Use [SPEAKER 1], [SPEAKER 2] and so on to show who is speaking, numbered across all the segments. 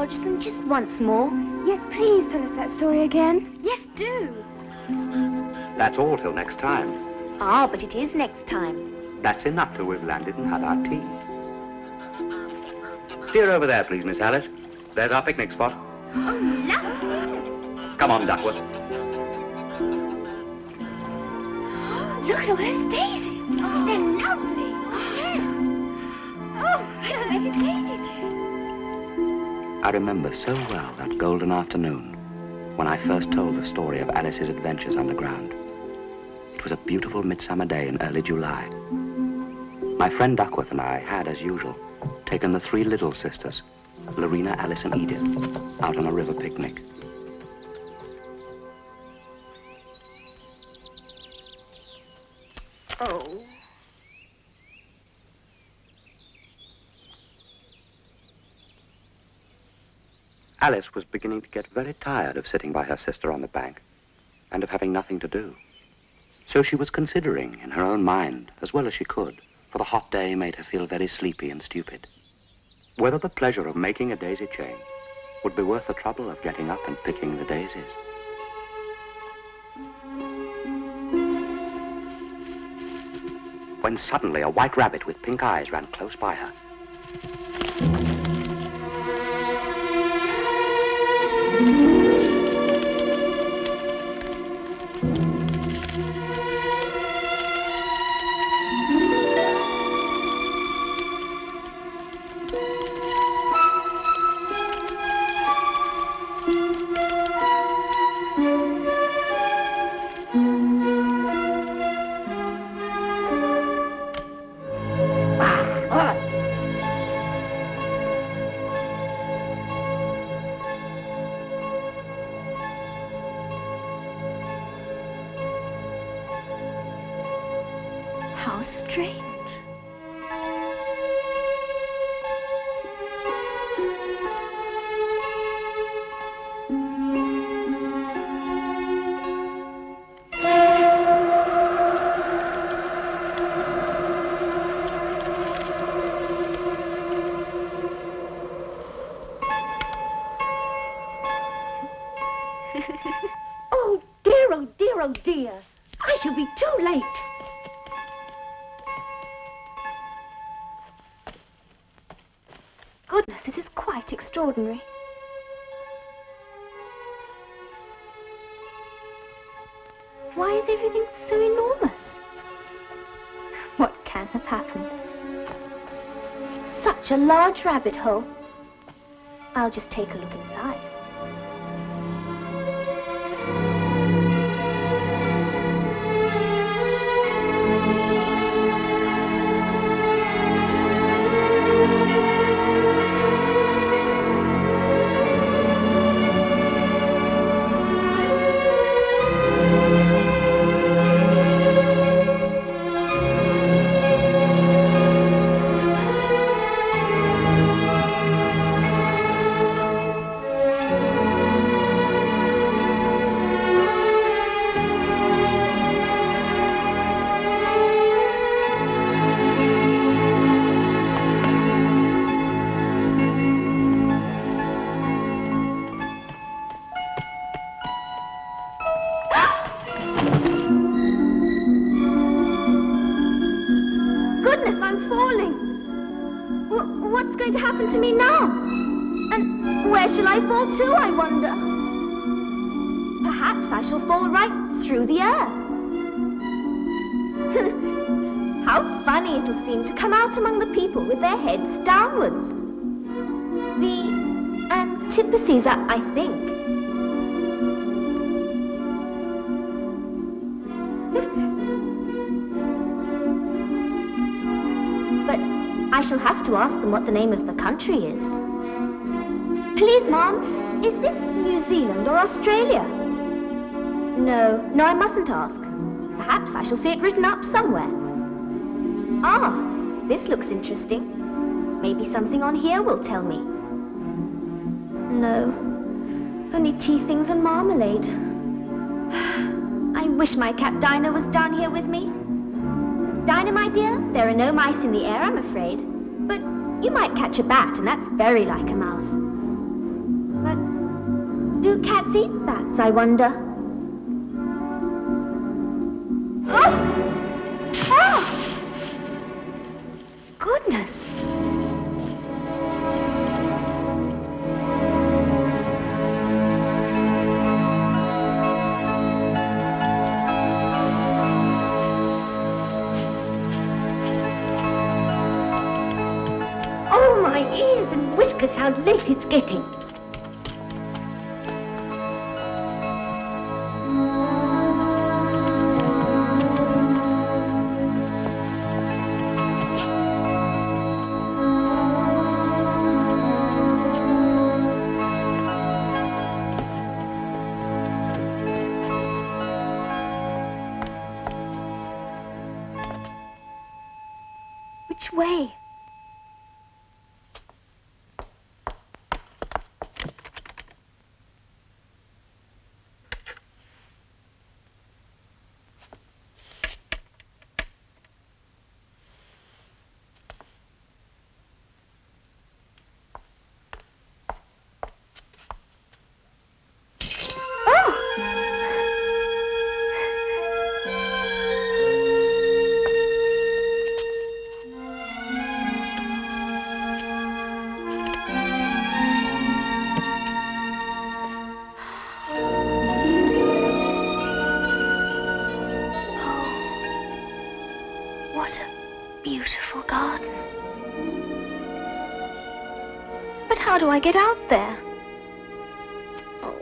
[SPEAKER 1] Hodgson, just once more.
[SPEAKER 2] Yes, please tell us that story again.
[SPEAKER 1] Yes, do.
[SPEAKER 3] That's all till next time.
[SPEAKER 1] Ah, but it is next time.
[SPEAKER 3] That's enough till we've landed and had our tea. Steer over there, please, Miss Alice. There's our picnic spot.
[SPEAKER 1] Oh, lovely.
[SPEAKER 3] Come on, Duckworth.
[SPEAKER 1] Look at all those daisies. Oh, they're lovely. Yes. Oh, I don't make it daisy too.
[SPEAKER 3] I remember so well that golden afternoon when I first told the story of Alice's adventures underground. It was a beautiful midsummer day in early July. My friend Duckworth and I had, as usual, taken the three little sisters, Lorena, Alice, and Edith, out on a river picnic.
[SPEAKER 1] Oh.
[SPEAKER 3] Alice was beginning to get very tired of sitting by her sister on the bank and of having nothing to do. So she was considering, in her own mind, as well as she could, for the hot day made her feel very sleepy and stupid, whether the pleasure of making a daisy chain would be worth the trouble of getting up and picking the daisies. When suddenly a white rabbit with pink eyes ran close by her.
[SPEAKER 2] How strange.
[SPEAKER 4] Oh dear, oh dear, oh dear. I shall be too late.
[SPEAKER 2] Goodness, this is quite extraordinary. Why is everything so enormous? What can have happened? Such a large rabbit hole. I'll just take a look inside. What's going to happen to me now? And where shall I fall to, I wonder? Perhaps I shall fall right through the air. How funny it'll seem to come out among the people with their heads downwards. The antipathies, I think. But I shall have to ask them what the name of the country is. Please, Mom, is this New Zealand or Australia? No, I mustn't ask. Perhaps I shall see it written up somewhere. Ah, this looks interesting. Maybe something on here will tell me. No, only tea things and marmalade. I wish my cat Dinah was down here with me. Dinah, my dear, there are no mice in the air, I'm afraid. But you might catch a bat, and that's very like a mouse. Do cats eat bats, I wonder? Oh! Oh! Goodness!
[SPEAKER 4] Oh, my ears and whiskers, how late it's getting.
[SPEAKER 2] Which way? What a beautiful garden. But how do I get out there? Oh,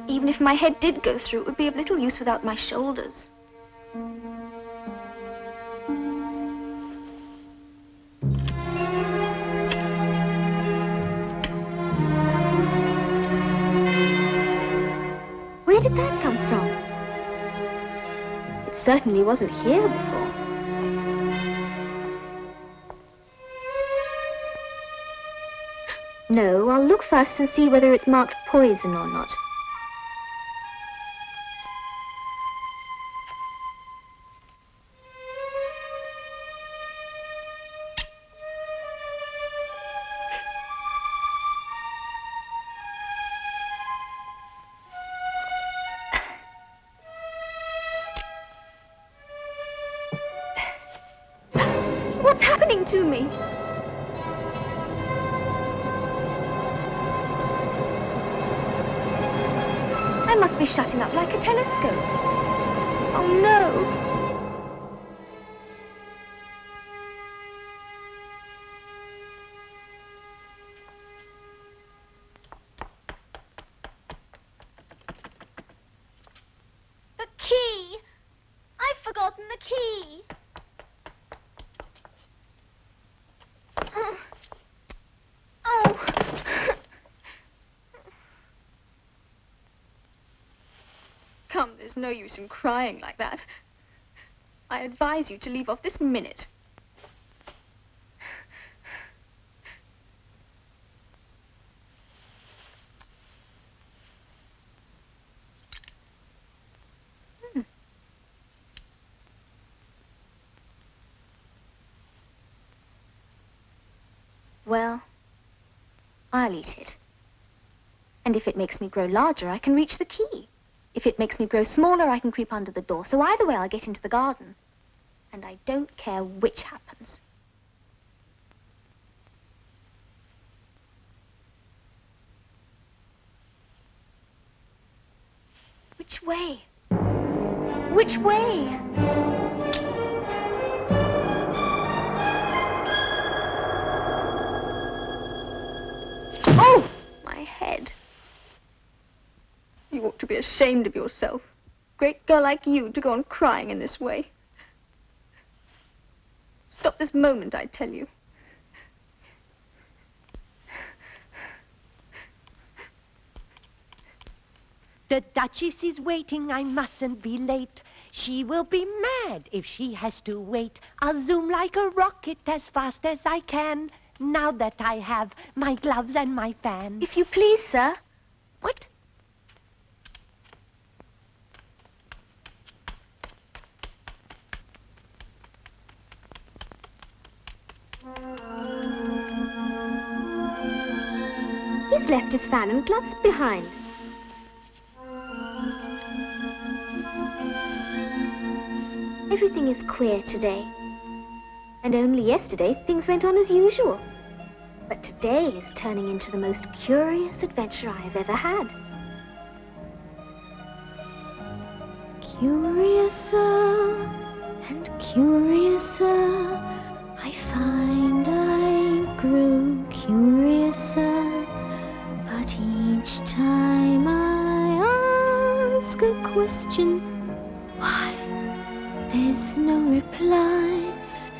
[SPEAKER 2] even if my head did go through, it would be of little use without my shoulders. Where did that come from? It certainly wasn't here before. No, I'll look first and see whether it's marked poison or not. What's happening to me? I must be shutting up like a telescope. Oh, no. The key! I've forgotten the key. Oh. Come, there's no use in crying like that. I advise you to leave off this minute. Well, I'll eat it. And if it makes me grow larger, I can reach the key. If it makes me grow smaller, I can creep under the door. So either way, I'll get into the garden. And I don't care which happens. Which way? Which way? Oh, my head. You ought to be ashamed of yourself. Great girl like you to go on crying in this way. Stop this moment, I tell you.
[SPEAKER 4] The Duchess is waiting, I mustn't be late. She will be mad if she has to wait. I'll zoom like a rocket as fast as I can, now that I have my gloves and my fan.
[SPEAKER 2] If you please, sir.
[SPEAKER 4] What?
[SPEAKER 2] He's left his fan and gloves behind. Everything is queer today. And only yesterday, things went on as usual. But today is turning into the most curious adventure I have ever had. Curiouser and curiouser, I find I grew curiouser. But each time I ask a question, why, there's no reply.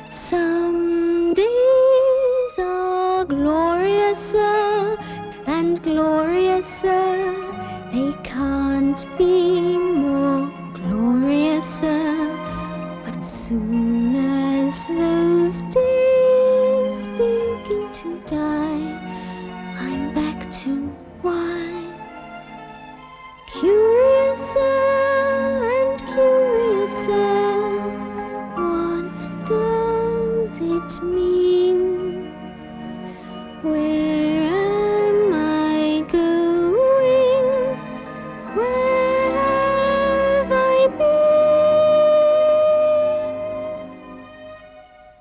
[SPEAKER 2] Some days are gloriouser and gloriouser. They can't be more gloriouser. But soon as those days begin to die, I'm back to why. Curiouser and curiouser, what does it mean? Where am I going? Where have I been?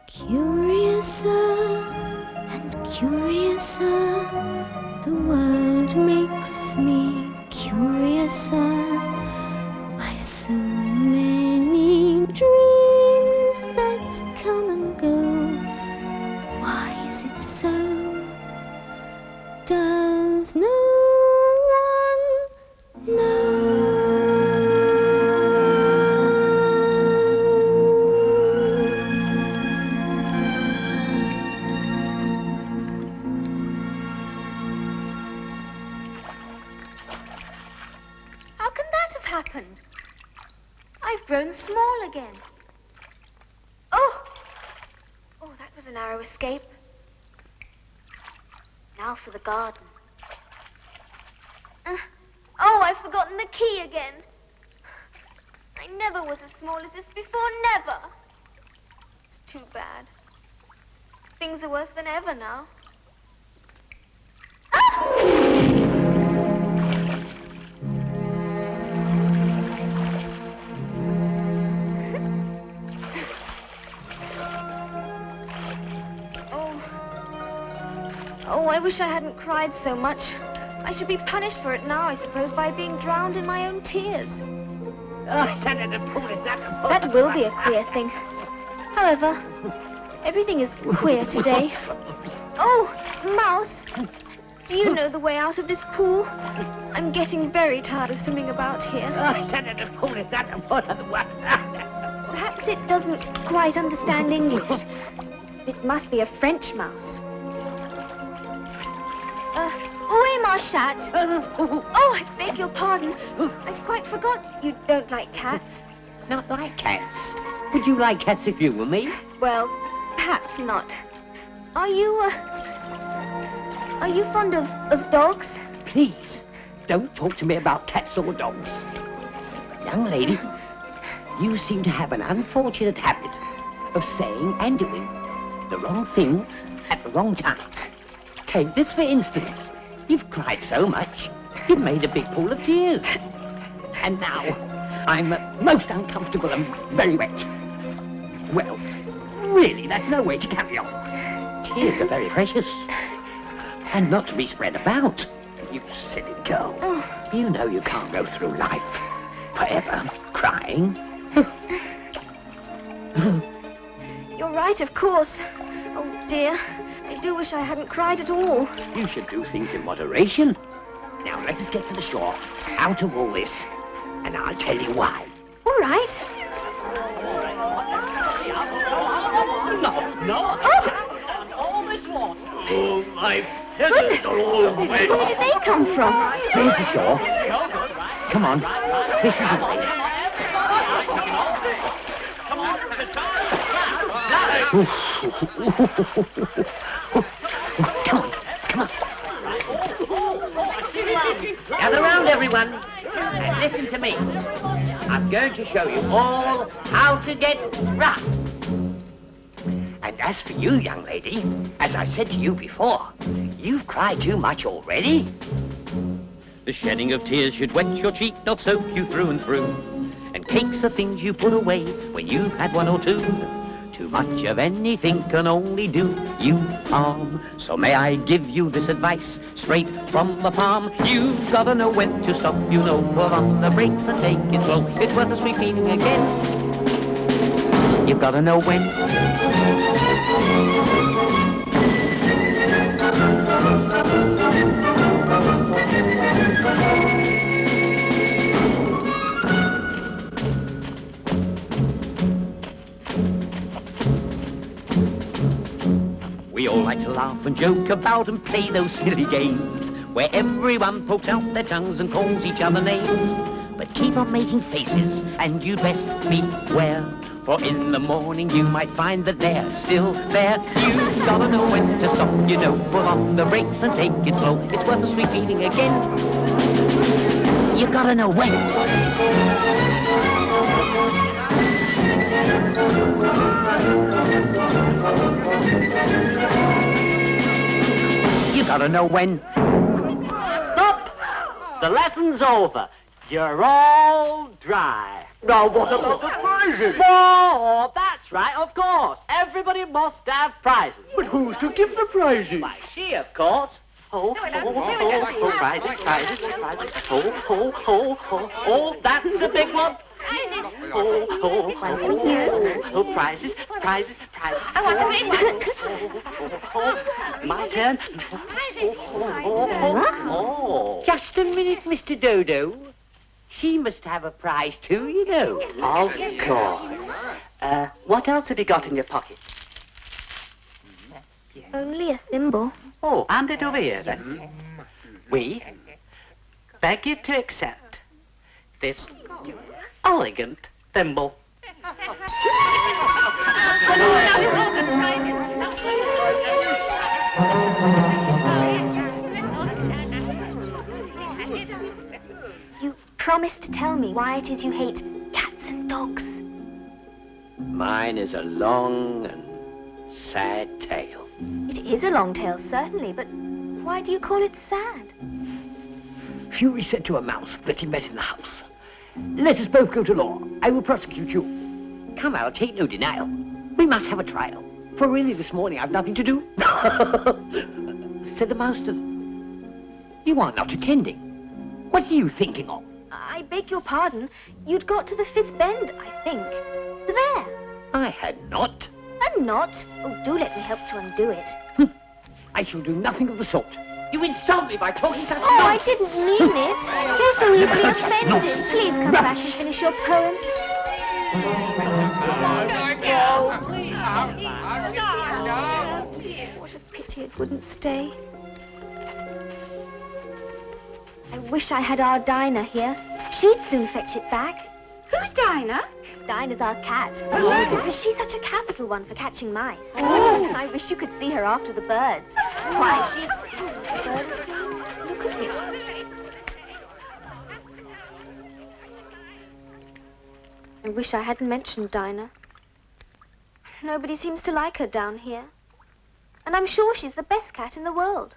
[SPEAKER 2] Curiouser and curiouser, the world makes me curiouser. I've so many dreams that come and go. Why is it so? Does no one know? How can that have happened? I've grown small again. Oh, that was a narrow escape. Now for the garden. Oh, I've forgotten the key again. I never was as small as this before, never. It's too bad. Things are worse than ever now. Oh, I wish I hadn't cried so much. I should be punished for it now, I suppose, by being drowned in my own tears. That will be a queer thing. However, everything is queer today. Oh, Mouse, do you know the way out of this pool? I'm getting very tired of swimming about here. Perhaps it doesn't quite understand English. It must be a French mouse. Où est ma chatte? Oh, I beg your pardon. I quite forgot you don't like cats.
[SPEAKER 5] Not like cats? Would you like cats if you were me?
[SPEAKER 2] Well, perhaps not. Are you fond of dogs?
[SPEAKER 5] Please, don't talk to me about cats or dogs. Young lady, you seem to have an unfortunate habit of saying and doing the wrong thing at the wrong time. Take this for instance. You've cried so much, you've made a big pool of tears. And now, I'm most uncomfortable and very wet. Well, really, that's no way to carry on. Tears are very precious. And not to be spread about. You silly girl. You know you can't go through life forever crying.
[SPEAKER 2] You're right, of course. Oh, dear. I do wish I hadn't cried at all.
[SPEAKER 5] You should do things in moderation. Now, let us get to the shore, out of all this, and I'll tell you why.
[SPEAKER 2] All right.
[SPEAKER 5] No. All this water.
[SPEAKER 6] Oh, my feathers are all wet.
[SPEAKER 2] Where did they come from?
[SPEAKER 5] There's the shore. Come on, this is the way. Come on. Gather round, everyone, and listen to me. I'm going to show you all how to get rough. And as for you, young lady, as I said to you before, you've cried too much already.
[SPEAKER 7] The shedding of tears should wet your cheek, not soak you through and through.
[SPEAKER 5] And cake's the things you put away when you've had one or two. Too much of anything can only do you harm. So may I give you this advice, straight from the palm. You've gotta know when to stop, you know, put on the brakes and take it slow. It's worth us repeating again. You've gotta know when. We all like to laugh and joke about and play those silly games where everyone pokes out their tongues and calls each other names. But keep on making faces and you'd best beware, for in the morning you might find that they're still there. You've gotta know when to stop, you know, put on the brakes and take it slow. It's worth us repeating again. You gotta know when. You gotta know when.
[SPEAKER 7] Stop! The lesson's over. You're all dry.
[SPEAKER 6] Now, what about the prizes?
[SPEAKER 7] Oh, that's right, of course. Everybody must have prizes.
[SPEAKER 6] But who's to give the prizes?
[SPEAKER 7] Why, she, of course. Oh, prizes, prizes, prizes. Oh, that's a big one. Oh, prizes, prizes, prizes. My turn. Oh.
[SPEAKER 5] Just a minute, Mr. Dodo. She must have a prize too, you know.
[SPEAKER 7] Of course. What else have you got in your pocket?
[SPEAKER 2] Only a thimble.
[SPEAKER 7] Oh, hand it over here, then. We beg you to accept this elegant thimble.
[SPEAKER 2] You promised to tell me why it is you hate cats and dogs.
[SPEAKER 5] Mine is a long and sad tale.
[SPEAKER 2] It is a long tale, certainly, but why do you call it sad?
[SPEAKER 5] Fury said to a mouse that he met in the house, "Let us both go to law. I will prosecute you." Come, I'll take no denial. We must have a trial. For really this morning I've nothing to do. Said the mouse to... You are not attending. What are you thinking of?
[SPEAKER 2] I beg your pardon. You'd got to the fifth bend, I think. There.
[SPEAKER 5] I had not.
[SPEAKER 2] A knot? Oh, do let me help to undo it.
[SPEAKER 5] I shall do nothing of the sort. You insult me by talking such
[SPEAKER 2] Oh, I
[SPEAKER 5] nonsense.
[SPEAKER 2] didn't mean it. You're so easily offended. Please come back and finish your poem. What a pity it wouldn't stay. I wish I had our Dinah here. She'd soon fetch it back.
[SPEAKER 1] Who's Dinah?
[SPEAKER 2] Dinah's our cat. Because she's such a capital one for catching mice. I wish you could see her after the birds. Why, she'd eat the birds. Look at it. I wish I hadn't mentioned Dinah. Nobody seems to like her down here. And I'm sure she's the best cat in the world.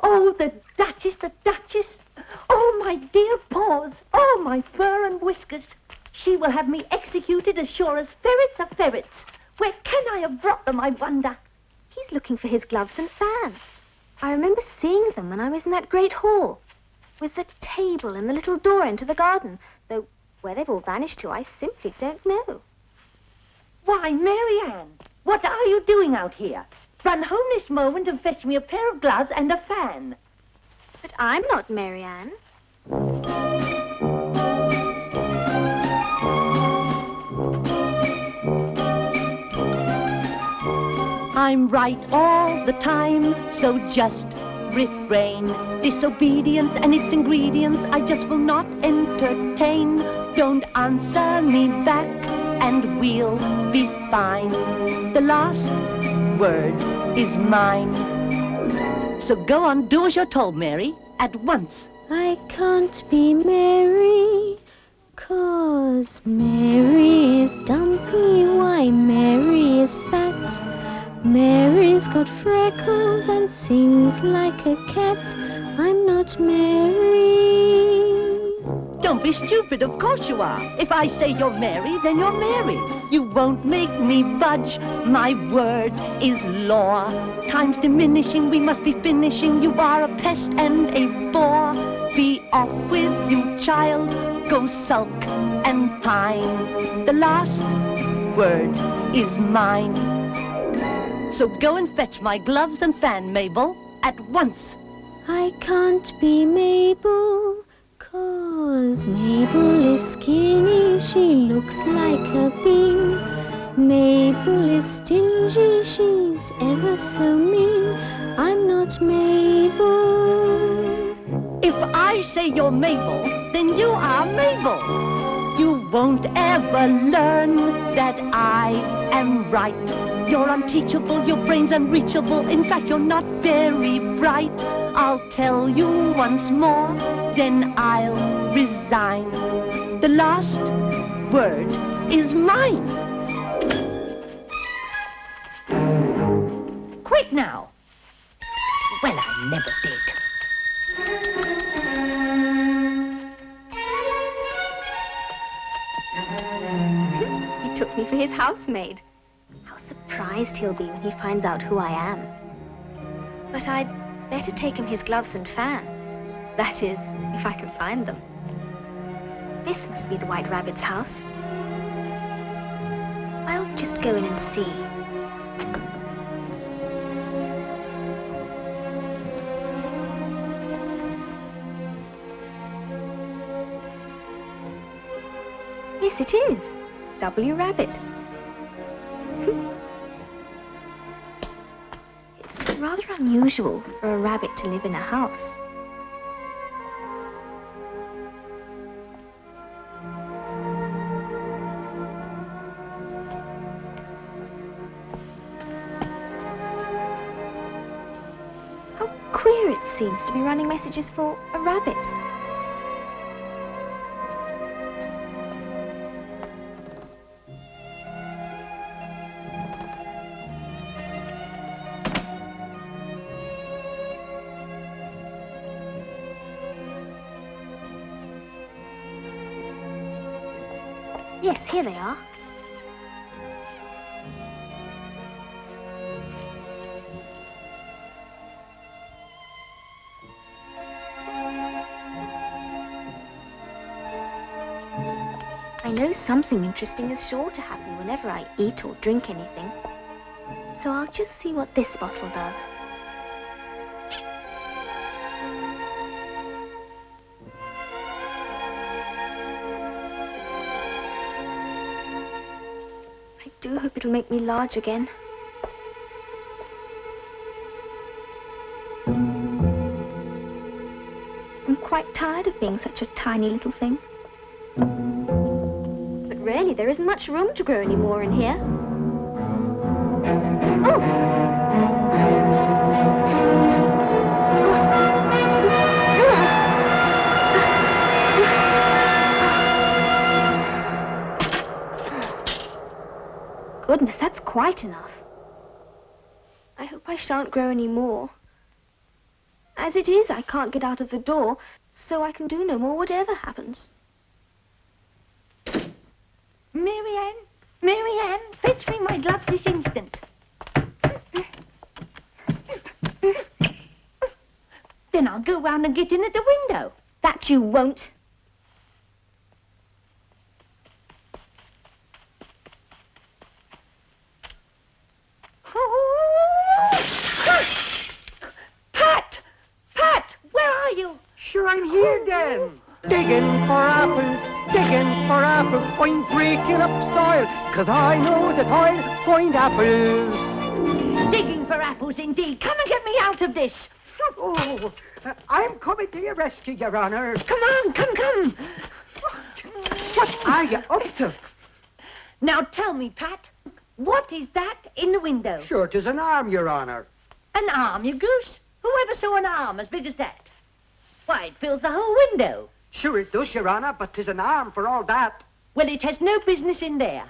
[SPEAKER 4] Oh, the Duchess, the Duchess. Oh, my dear paws. Oh, my fur and whiskers. She will have me executed as sure as ferrets are ferrets. Where can I have brought them, I wonder?
[SPEAKER 2] He's looking for his gloves and fan. I remember seeing them when I was in that great hall, with the table and the little door into the garden, though where they've all vanished to, I simply don't know.
[SPEAKER 4] Why, Marianne, what are you doing out here? Run home this moment and fetch me a pair of gloves and a fan.
[SPEAKER 2] But I'm not Marianne.
[SPEAKER 4] I'm right all the time, so just refrain. Disobedience and its ingredients I just will not entertain. Don't answer me back and we'll be fine. The last word is mine. So go on, do as you're told, Mary, at once.
[SPEAKER 2] I can't be Mary, 'cause Mary is dumpy. Why, Mary is fat. Mary's got freckles and sings like a cat. I'm not Mary.
[SPEAKER 4] Don't Don't be stupid, of course you are. If I say you're Mary, then you're Mary. You won't make me budge. My word is law. Time's diminishing, we must be finishing. You are a pest and a bore. Be off with you, child. Go sulk and pine. The last word is mine. So go and fetch my gloves and fan, Mabel, at once.
[SPEAKER 2] I can't be Mabel, 'cause Mabel is skinny, she looks like a bean. Mabel is stingy, she's ever so mean. I'm not Mabel.
[SPEAKER 4] If I say you're Mabel, then you are Mabel. You won't ever learn that I am right. You're unteachable, your brain's unreachable. In fact, you're not very bright. I'll tell you once more, then I'll resign. The last word is mine. Quick now. Well, I never did.
[SPEAKER 2] He took me for his housemaid. How surprised he'll be when he finds out who I am. But I'd better take him his gloves and fan. That is, if I can find them. This must be the White Rabbit's house. I'll just go in and see. Yes, it is. W. Rabbit. It's rather unusual for a rabbit to live in a house. How queer it seems to be running messages for a rabbit. Yes, here they are. I know something interesting is sure to happen whenever I eat or drink anything. So I'll just see what this bottle does. I do hope it'll make me large again. I'm quite tired of being such a tiny little thing. But really, there isn't much room to grow any more in here. Oh! Goodness, that's quite enough. I hope I shan't grow any more. As it is, I can't get out of the door, so I can do no more whatever happens.
[SPEAKER 4] Mary Ann, fetch me my gloves this instant. Then I'll go round and get in at the window.
[SPEAKER 2] That you won't.
[SPEAKER 4] Pat, where are you?
[SPEAKER 5] Sure, I'm here, then. Digging for apples, I'm breaking up soil, 'cause I know that I'll find apples.
[SPEAKER 4] Digging for apples, indeed. Come and get me out of this.
[SPEAKER 5] Oh, I'm coming to your rescue, Your Honor.
[SPEAKER 4] Come on, come.
[SPEAKER 5] What are you up to?
[SPEAKER 4] Now tell me, Pat, what is that in the window?
[SPEAKER 5] Sure, 'tis an arm, Your Honor.
[SPEAKER 4] An arm, you goose? Whoever saw an arm as big as that? Why, it fills the whole window.
[SPEAKER 5] Sure it does, Your Honor, but 'tis an arm for all that.
[SPEAKER 4] Well, it has no business in there.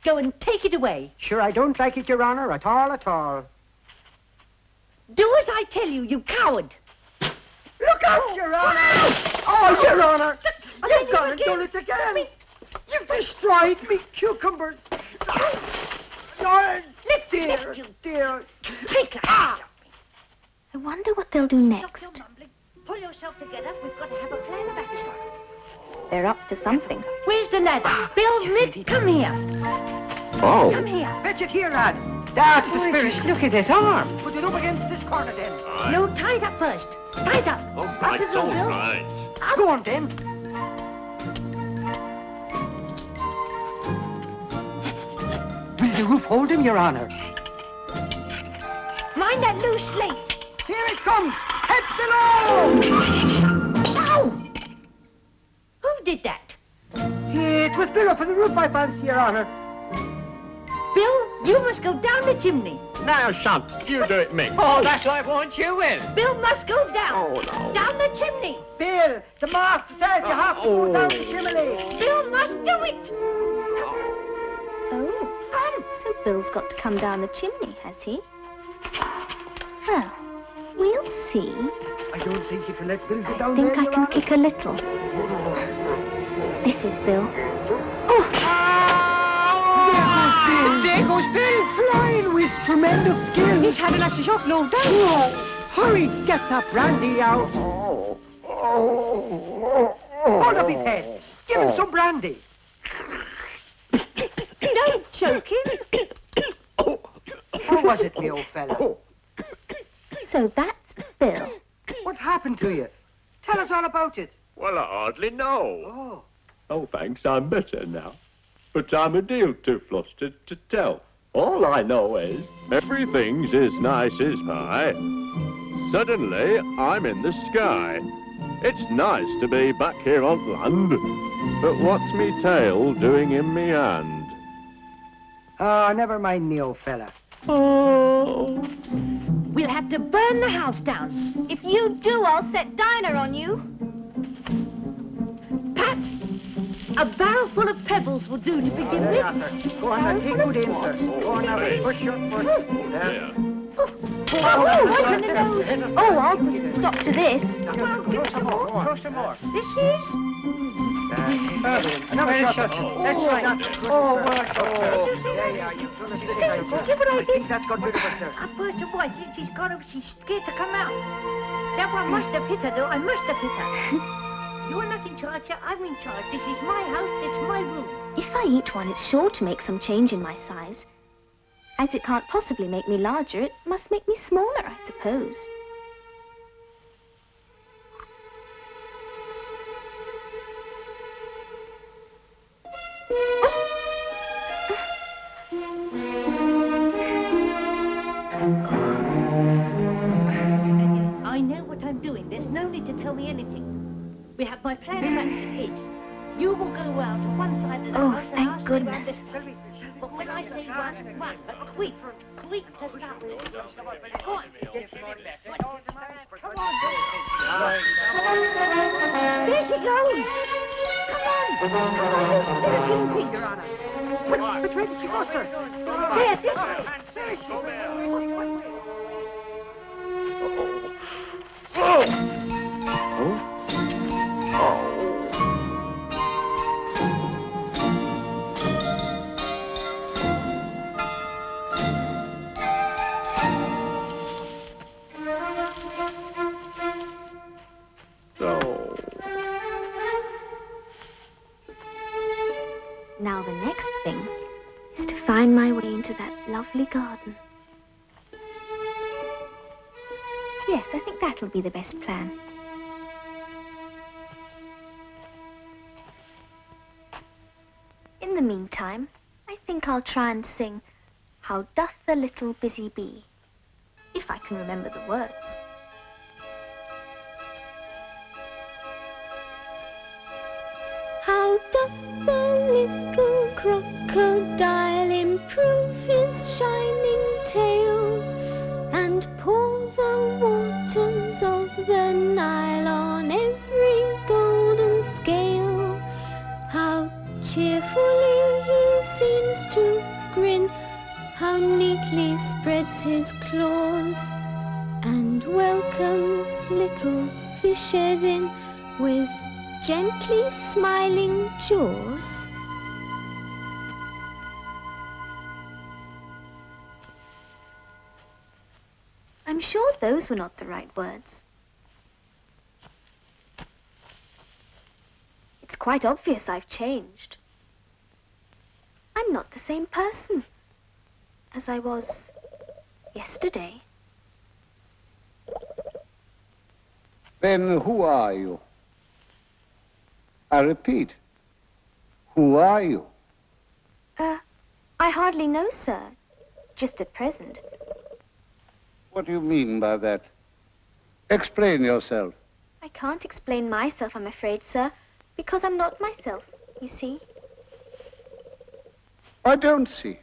[SPEAKER 4] Go and take it away.
[SPEAKER 5] Sure, I don't like it, Your Honor, at all.
[SPEAKER 4] Do as I tell you, you coward.
[SPEAKER 5] Look out, Your Honor! Oh, Your Honor!
[SPEAKER 8] You've gone and done it again. You've destroyed me cucumbers. Lord, dear, dear.
[SPEAKER 4] Take it out.
[SPEAKER 2] I wonder what they'll do next.
[SPEAKER 4] Pull yourself together. We've got to have a plan of action.
[SPEAKER 2] They're up to something.
[SPEAKER 4] Where's the ladder? Bill, Mick, come here.
[SPEAKER 3] Oh.
[SPEAKER 4] Come here.
[SPEAKER 8] Fetch it here, lad. That's the spirit.
[SPEAKER 5] Look at his arm.
[SPEAKER 8] Put it up against this corner then.
[SPEAKER 4] No, tie it up first. Tie it up.
[SPEAKER 6] All
[SPEAKER 4] Up
[SPEAKER 6] right,
[SPEAKER 4] it goes,
[SPEAKER 6] all
[SPEAKER 4] Bill.
[SPEAKER 6] right.
[SPEAKER 8] Go on then. Will the roof hold him, Your Honor?
[SPEAKER 4] Mind that loose slate.
[SPEAKER 8] Here it comes. Head below.
[SPEAKER 4] Ow! Who did that?
[SPEAKER 8] It was Bill up on the roof, I fancy, Your Honor.
[SPEAKER 4] Bill, you must go down the chimney.
[SPEAKER 6] Now, Shunt, you do it, Mick.
[SPEAKER 5] Oh, that's what I want you in.
[SPEAKER 4] Bill must go down.
[SPEAKER 6] Oh, no.
[SPEAKER 4] Down the chimney.
[SPEAKER 8] Bill, the master said you have to go down the chimney.
[SPEAKER 4] Bill must do it.
[SPEAKER 2] Oh, so Bill's got to come down the chimney, has he? Well, we'll see.
[SPEAKER 8] I don't think you can let Bill go
[SPEAKER 2] I
[SPEAKER 8] down
[SPEAKER 2] think
[SPEAKER 8] there,
[SPEAKER 2] I
[SPEAKER 8] Your
[SPEAKER 2] can
[SPEAKER 8] Honor.
[SPEAKER 2] kick a little. This is Bill.
[SPEAKER 8] There goes Bill, flying with tremendous skill.
[SPEAKER 4] He's having us a shock, no doubt.
[SPEAKER 8] Oh, hurry, get that brandy out. Hold up his head. Give him some brandy.
[SPEAKER 4] Don't choke him.
[SPEAKER 8] How was it, me old fella?
[SPEAKER 2] So that's Bill.
[SPEAKER 8] What happened to you? Tell us all about it.
[SPEAKER 6] Well, I hardly know.
[SPEAKER 8] Oh.
[SPEAKER 6] Oh, thanks, I'm better now. But I'm a deal too flustered to tell. All I know is everything's as nice as pie. Suddenly, I'm in the sky. It's nice to be back here on land. But what's me tail doing in me hand?
[SPEAKER 8] Ah, never mind me, old fella.
[SPEAKER 6] Oh.
[SPEAKER 4] We'll have to burn the house down.
[SPEAKER 2] If you do, I'll set Dinah on you.
[SPEAKER 4] Pat, a barrel full of pebbles will do to begin
[SPEAKER 8] There,
[SPEAKER 4] with.
[SPEAKER 8] Arthur. Go on now, take good in, sir. Go on now, push your foot. There.
[SPEAKER 6] Yeah.
[SPEAKER 4] Oh, right on the nose.
[SPEAKER 2] Oh, I'll put a stop to this.
[SPEAKER 4] Come on, give us some more.
[SPEAKER 5] Throw some more.
[SPEAKER 4] This is...
[SPEAKER 8] Another shot.
[SPEAKER 5] That's right.
[SPEAKER 8] Oh, there you are. You've done it this time, sir.
[SPEAKER 4] See what I
[SPEAKER 8] I think that's got rid of her, sir.
[SPEAKER 4] A person boy thinks she's got him. She's scared to come out. That one must have hit her, though. I must have hit her. You're not in charge, sir. I'm in charge. This is my house. It's my room.
[SPEAKER 2] If I eat one, it's sure to make some change in my size. As it can't possibly make me larger, it must make me smaller, I suppose.
[SPEAKER 4] I know what I'm doing. There's no need to tell me anything. We have my plan of action is you will go out to one side of the
[SPEAKER 2] Oh,
[SPEAKER 4] house and
[SPEAKER 2] thank
[SPEAKER 4] I'll stay round
[SPEAKER 2] goodness.
[SPEAKER 4] this side. But when I say run, but quick to start. Go on. Come on, there she goes. Come on. Little
[SPEAKER 8] Your Honor. Which way did she go, sir?
[SPEAKER 4] There, this way.
[SPEAKER 8] There is she.
[SPEAKER 6] So,
[SPEAKER 2] Now the next thing is to find my way into that lovely garden. Yes, I think that'll be the best plan. In the meantime, I think I'll try and sing How Doth the Little Busy Bee, if I can remember the words. How doth the little crocodile improve his shining tail and pour the waters of the Nile on every golden scale? How cheerfully he seems to grin, how neatly spreads his claws and welcomes little fishes in with gently smiling jaws. I'm sure those were not the right words. It's quite obvious I've changed. I'm not the same person as I was yesterday.
[SPEAKER 9] Then who are you? I repeat, who are you?
[SPEAKER 2] I hardly know, sir. Just at present.
[SPEAKER 9] What do you mean by that? Explain yourself.
[SPEAKER 2] I can't explain myself, I'm afraid, sir, because I'm not myself, you see.
[SPEAKER 9] I don't see.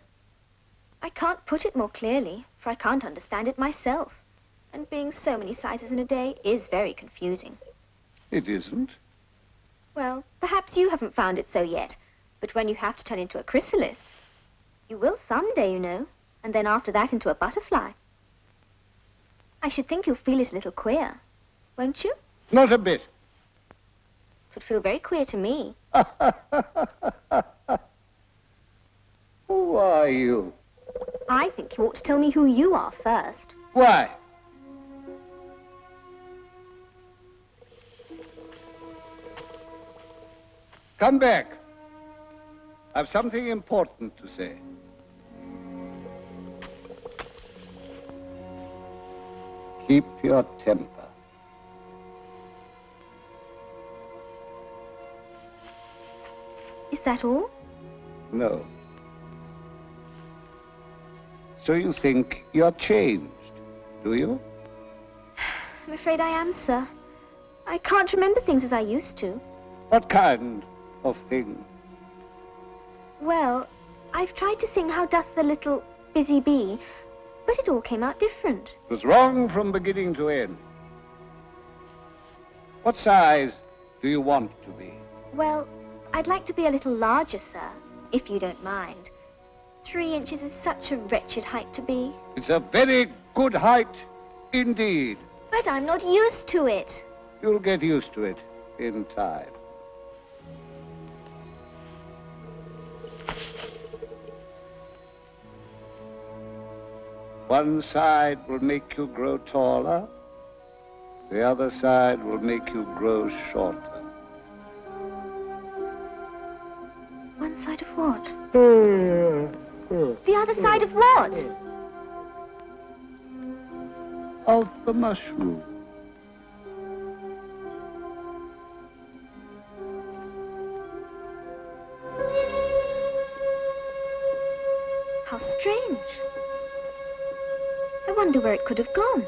[SPEAKER 2] I can't put it more clearly, for I can't understand it myself. And being so many sizes in a day is very confusing.
[SPEAKER 9] It isn't.
[SPEAKER 2] Well, perhaps you haven't found it so yet, but when you have to turn into a chrysalis, you will someday, you know, and then after that into a butterfly. I should think you'll feel it a little queer, won't you?
[SPEAKER 9] Not a bit.
[SPEAKER 2] It would feel very queer to me.
[SPEAKER 9] Who are you?
[SPEAKER 2] I think you ought to tell me who you are first.
[SPEAKER 9] Why? Come back. I've something important to say. Keep your temper.
[SPEAKER 2] Is that all?
[SPEAKER 9] No. So you think you're changed, do you?
[SPEAKER 2] I'm afraid I am, sir. I can't remember things as I used to.
[SPEAKER 9] What kind of thing?
[SPEAKER 2] Well, I've tried to sing How Doth the Little Busy Bee, but it all came out different.
[SPEAKER 9] It was wrong from beginning to end. What size do you want to be?
[SPEAKER 2] Well, I'd like to be a little larger, sir, if you don't mind. 3 inches is such a wretched height to be.
[SPEAKER 9] It's a very good height indeed.
[SPEAKER 2] But I'm not used to it.
[SPEAKER 9] You'll get used to it in time. One side will make you grow taller. The other side will make you grow shorter.
[SPEAKER 2] One side of what? The other side of what?
[SPEAKER 9] Of the mushroom.
[SPEAKER 2] How strange. I wonder where it could have gone.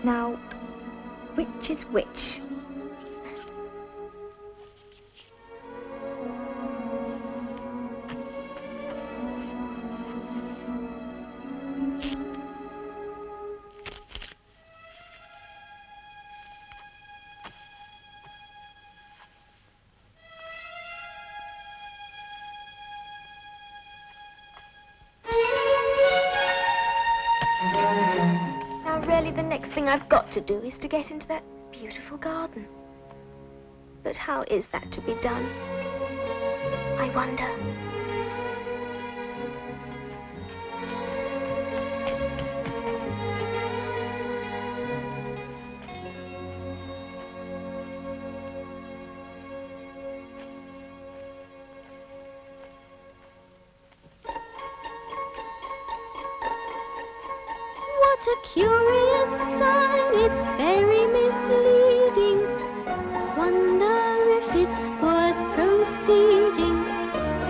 [SPEAKER 2] Now, which is which? Now, really, the next thing I've got to do is to get into that beautiful garden. But how is that to be done? I wonder. What a curious sign, it's very misleading. Wonder if it's worth proceeding.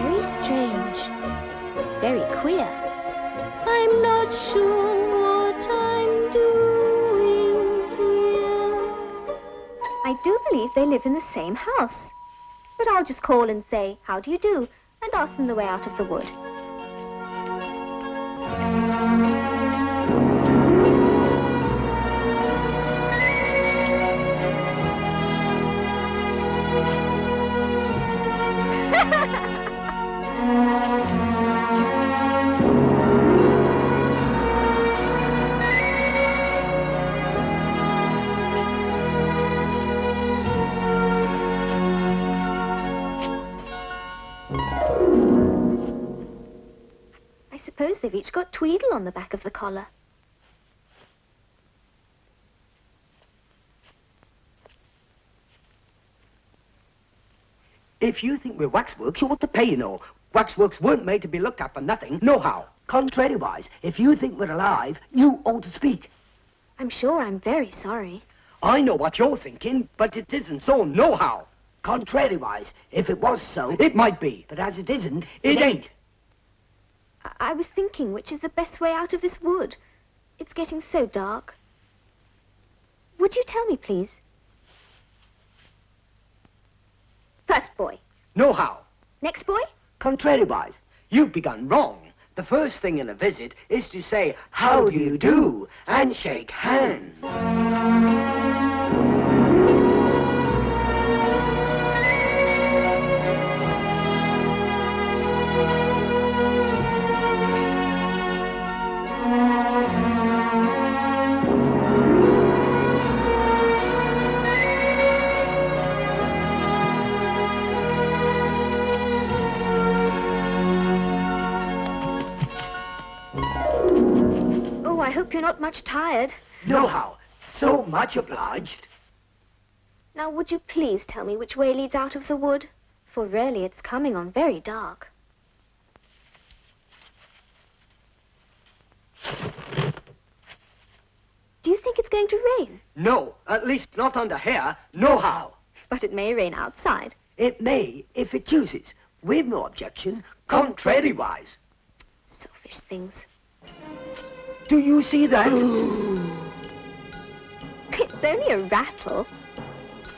[SPEAKER 2] Very strange, very queer. I'm not sure what I'm doing here. I do believe they live in the same house. But I'll just call and say, how do you do, and ask them the way out of the wood. they've each got Tweedle on the back of the collar.
[SPEAKER 5] If you think we're waxworks, you ought to pay, you know. Waxworks weren't made to be looked at for nothing, nohow. Contrariwise, if you think we're alive, you ought to speak.
[SPEAKER 2] I'm sure I'm very sorry.
[SPEAKER 5] I know what you're thinking, but it isn't so, nohow. Contrariwise, if it was so, it might be. But as it isn't, it ain't.
[SPEAKER 2] I was thinking which is the best way out of this wood. It's getting so dark. Would you tell me, please? First boy.
[SPEAKER 5] Nohow.
[SPEAKER 2] Next boy?
[SPEAKER 5] Contrariwise, you've begun wrong. The first thing in a visit is to say, how do you do, and shake hands.
[SPEAKER 2] I hope you're not much tired.
[SPEAKER 5] Nohow, so much obliged.
[SPEAKER 2] Now, would you please tell me which way leads out of the wood? For really, it's coming on very dark. Do you think it's going to rain?
[SPEAKER 5] No, at least not under here, nohow.
[SPEAKER 2] But it may rain outside.
[SPEAKER 5] It may, if it chooses. We've no objection, contrariwise.
[SPEAKER 2] Selfish things.
[SPEAKER 5] Do you see that?
[SPEAKER 2] It's only a rattle.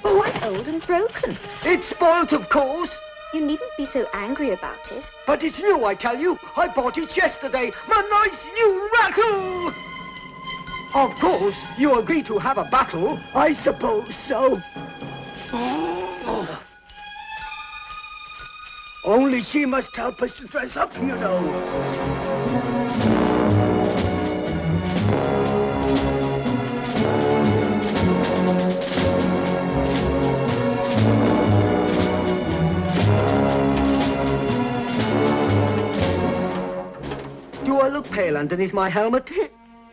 [SPEAKER 2] Quite old and broken.
[SPEAKER 5] It's spoilt, of course.
[SPEAKER 2] You needn't be so angry about it.
[SPEAKER 5] But it's new, I tell you. I bought it yesterday. My nice new rattle! Of course, you agree to have a battle. I suppose so. Only she must help us to dress up, you know. Do I look pale underneath my helmet?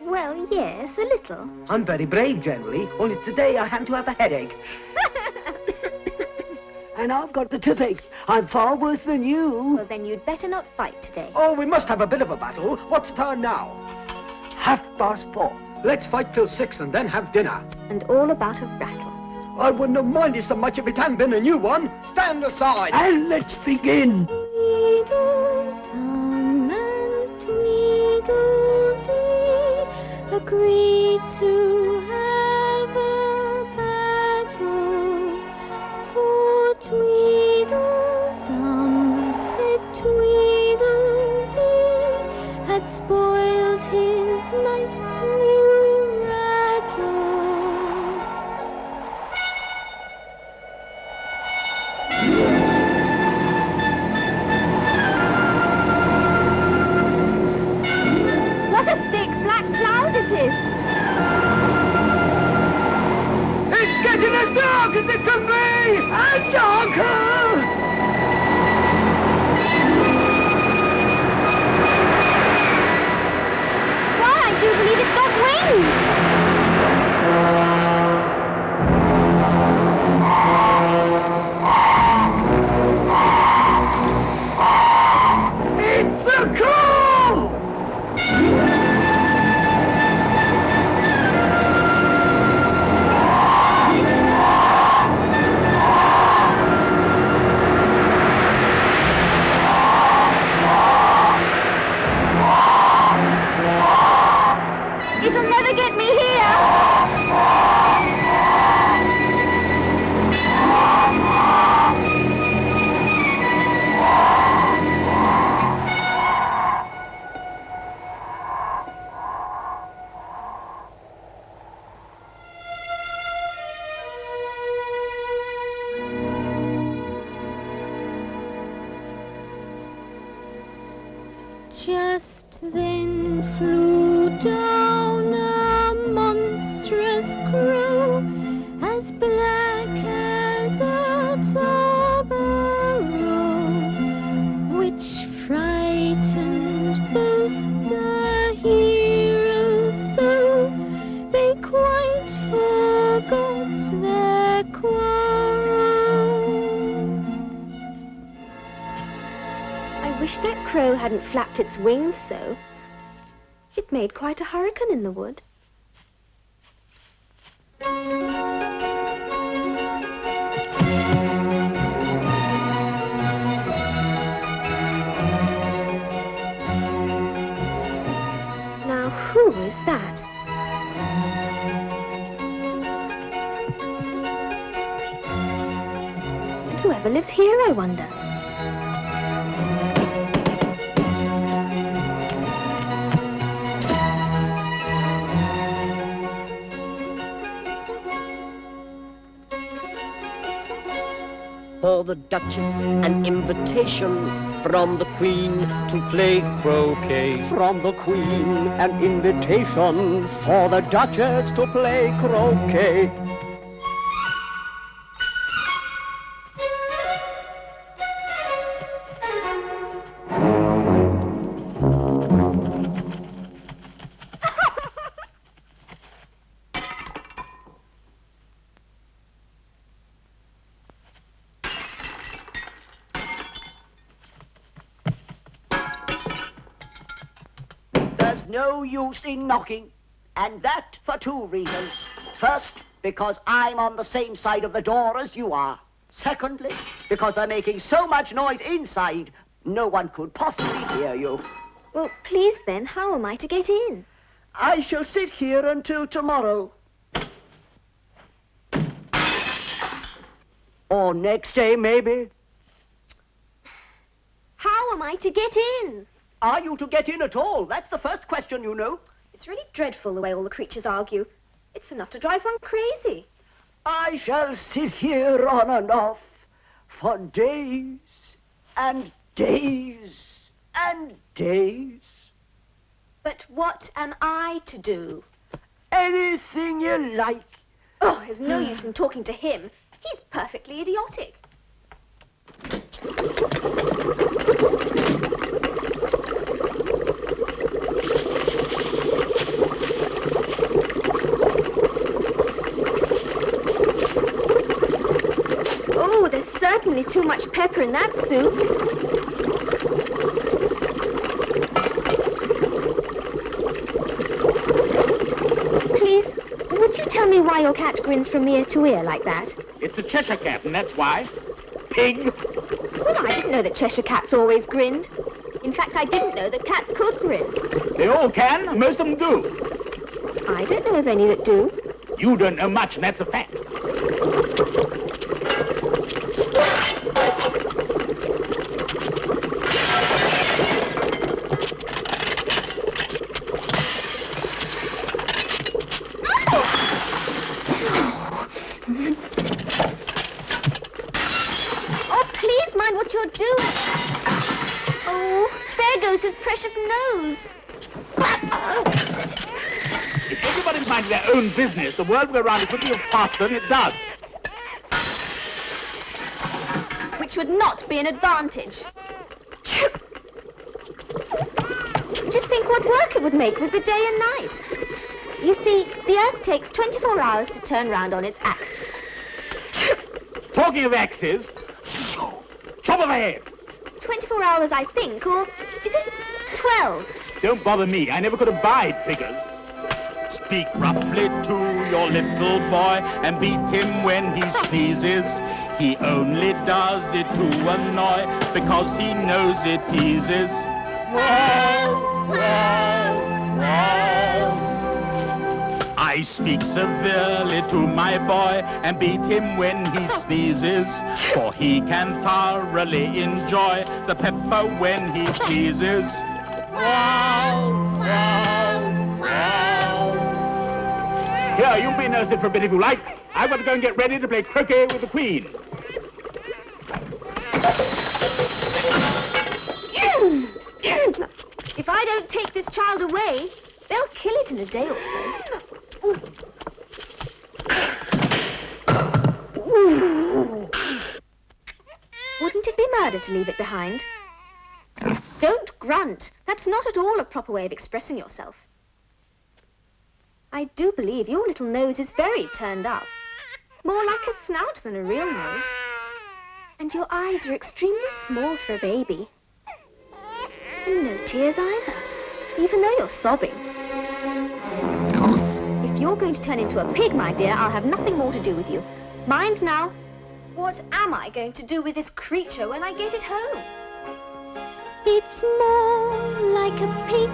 [SPEAKER 2] Well, yes, a little.
[SPEAKER 5] I'm very brave generally, only today I happen to have a headache. And I've got the toothache. I'm far worse than you.
[SPEAKER 2] Well, then you'd better not fight today.
[SPEAKER 5] Oh, we must have a bit of a battle. What's the time now? 4:30. Let's fight till 6 and then have dinner.
[SPEAKER 2] And all about a rattle.
[SPEAKER 5] I wouldn't have minded so much if it hadn't been a new one. Stand aside. And let's begin.
[SPEAKER 2] Tweedledum and Tweedledee agreed to have a battle. For Tweedledum said Tweedledee had spoiled his nice new rattle. What a thick black cloud it is!
[SPEAKER 5] It's getting as dark as it can be! And darker!
[SPEAKER 2] Why, I do believe it's got wings!
[SPEAKER 5] It's a crow!
[SPEAKER 2] It'll never get me here! Just then flew down a monstrous crow, as black as a tobacco, which frightened both the once forgot their quarrel. I wish that crow hadn't flapped its wings so. It made quite a hurricane in the wood. Now, who is that? And whoever lives here, I wonder.
[SPEAKER 5] For the Duchess, an invitation from the Queen to play croquet. From the Queen, an invitation for the Duchess to play croquet. There's no use in knocking, and that for two reasons. First, because I'm on the same side of the door as you are. Secondly, because they're making so much noise inside, no one could possibly hear you.
[SPEAKER 2] Well, please then, how am I to get in?
[SPEAKER 5] I shall sit here until tomorrow. Or next day, maybe.
[SPEAKER 2] How am I to get in?
[SPEAKER 5] Are you to get in at all? That's the first question, you know.
[SPEAKER 2] It's really dreadful the way all the creatures argue. It's enough to drive one crazy.
[SPEAKER 5] I shall sit here on and off for days and days and days.
[SPEAKER 2] But what am I to do?
[SPEAKER 5] Anything you like.
[SPEAKER 2] Oh, there's no use in talking to him. He's perfectly idiotic. Oh, there's certainly too much pepper in that soup. Please, would you tell me why your cat grins from ear to ear like that?
[SPEAKER 10] It's a Cheshire cat, and that's why. Pig!
[SPEAKER 2] Well, I didn't know that Cheshire cats always grinned. In fact, I didn't know that cats could grin.
[SPEAKER 10] They all can, and most of them do.
[SPEAKER 2] I don't know of any that do.
[SPEAKER 10] You don't know much, and that's a fact.
[SPEAKER 2] Oh, please mind what you're doing. Oh, there goes his precious nose.
[SPEAKER 10] If everybody minded their own business, the world would go round a good deal faster than it does.
[SPEAKER 2] Which would not be an advantage. Just think what work it would make with the day and night. You see, the Earth takes 24 hours to turn round on its axis.
[SPEAKER 10] Talking of axes, chop of a head.
[SPEAKER 2] 24 hours, I think, or is it 12?
[SPEAKER 10] Don't bother me. I never could abide figures. Speak roughly to your little boy and beat him when he sneezes. He only does it to annoy because he knows it teases. Wow, wow, wow. I speak severely to my boy and beat him when he sneezes, for he can thoroughly enjoy the pepper when he teases. Wow, wow, wow. Here, you may nurse it for a bit if you like. I've got to go and get ready to play croquet with the Queen.
[SPEAKER 2] If I don't take this child away, they'll kill it in a day or so. Wouldn't it be murder to leave it behind? Don't grunt. That's not at all a proper way of expressing yourself. I do believe your little nose is very turned up. More like a snout than a real nose. And your eyes are extremely small for a baby. And no tears either, even though you're sobbing. If you're going to turn into a pig, my dear, I'll have nothing more to do with you. Mind now, what am I going to do with this creature when I get it home?
[SPEAKER 1] It's more like a pig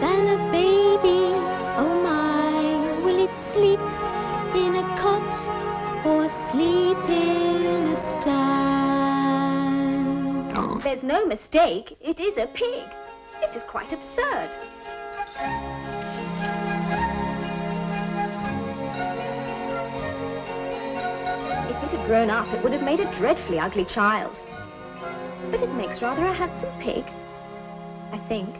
[SPEAKER 1] than a baby. Oh my, will it sleep in a cot or sleep in a stall?
[SPEAKER 2] There's no mistake, it is a pig. This is quite absurd. If it had grown up, it would have made a dreadfully ugly child. But it makes rather a handsome pig, I think.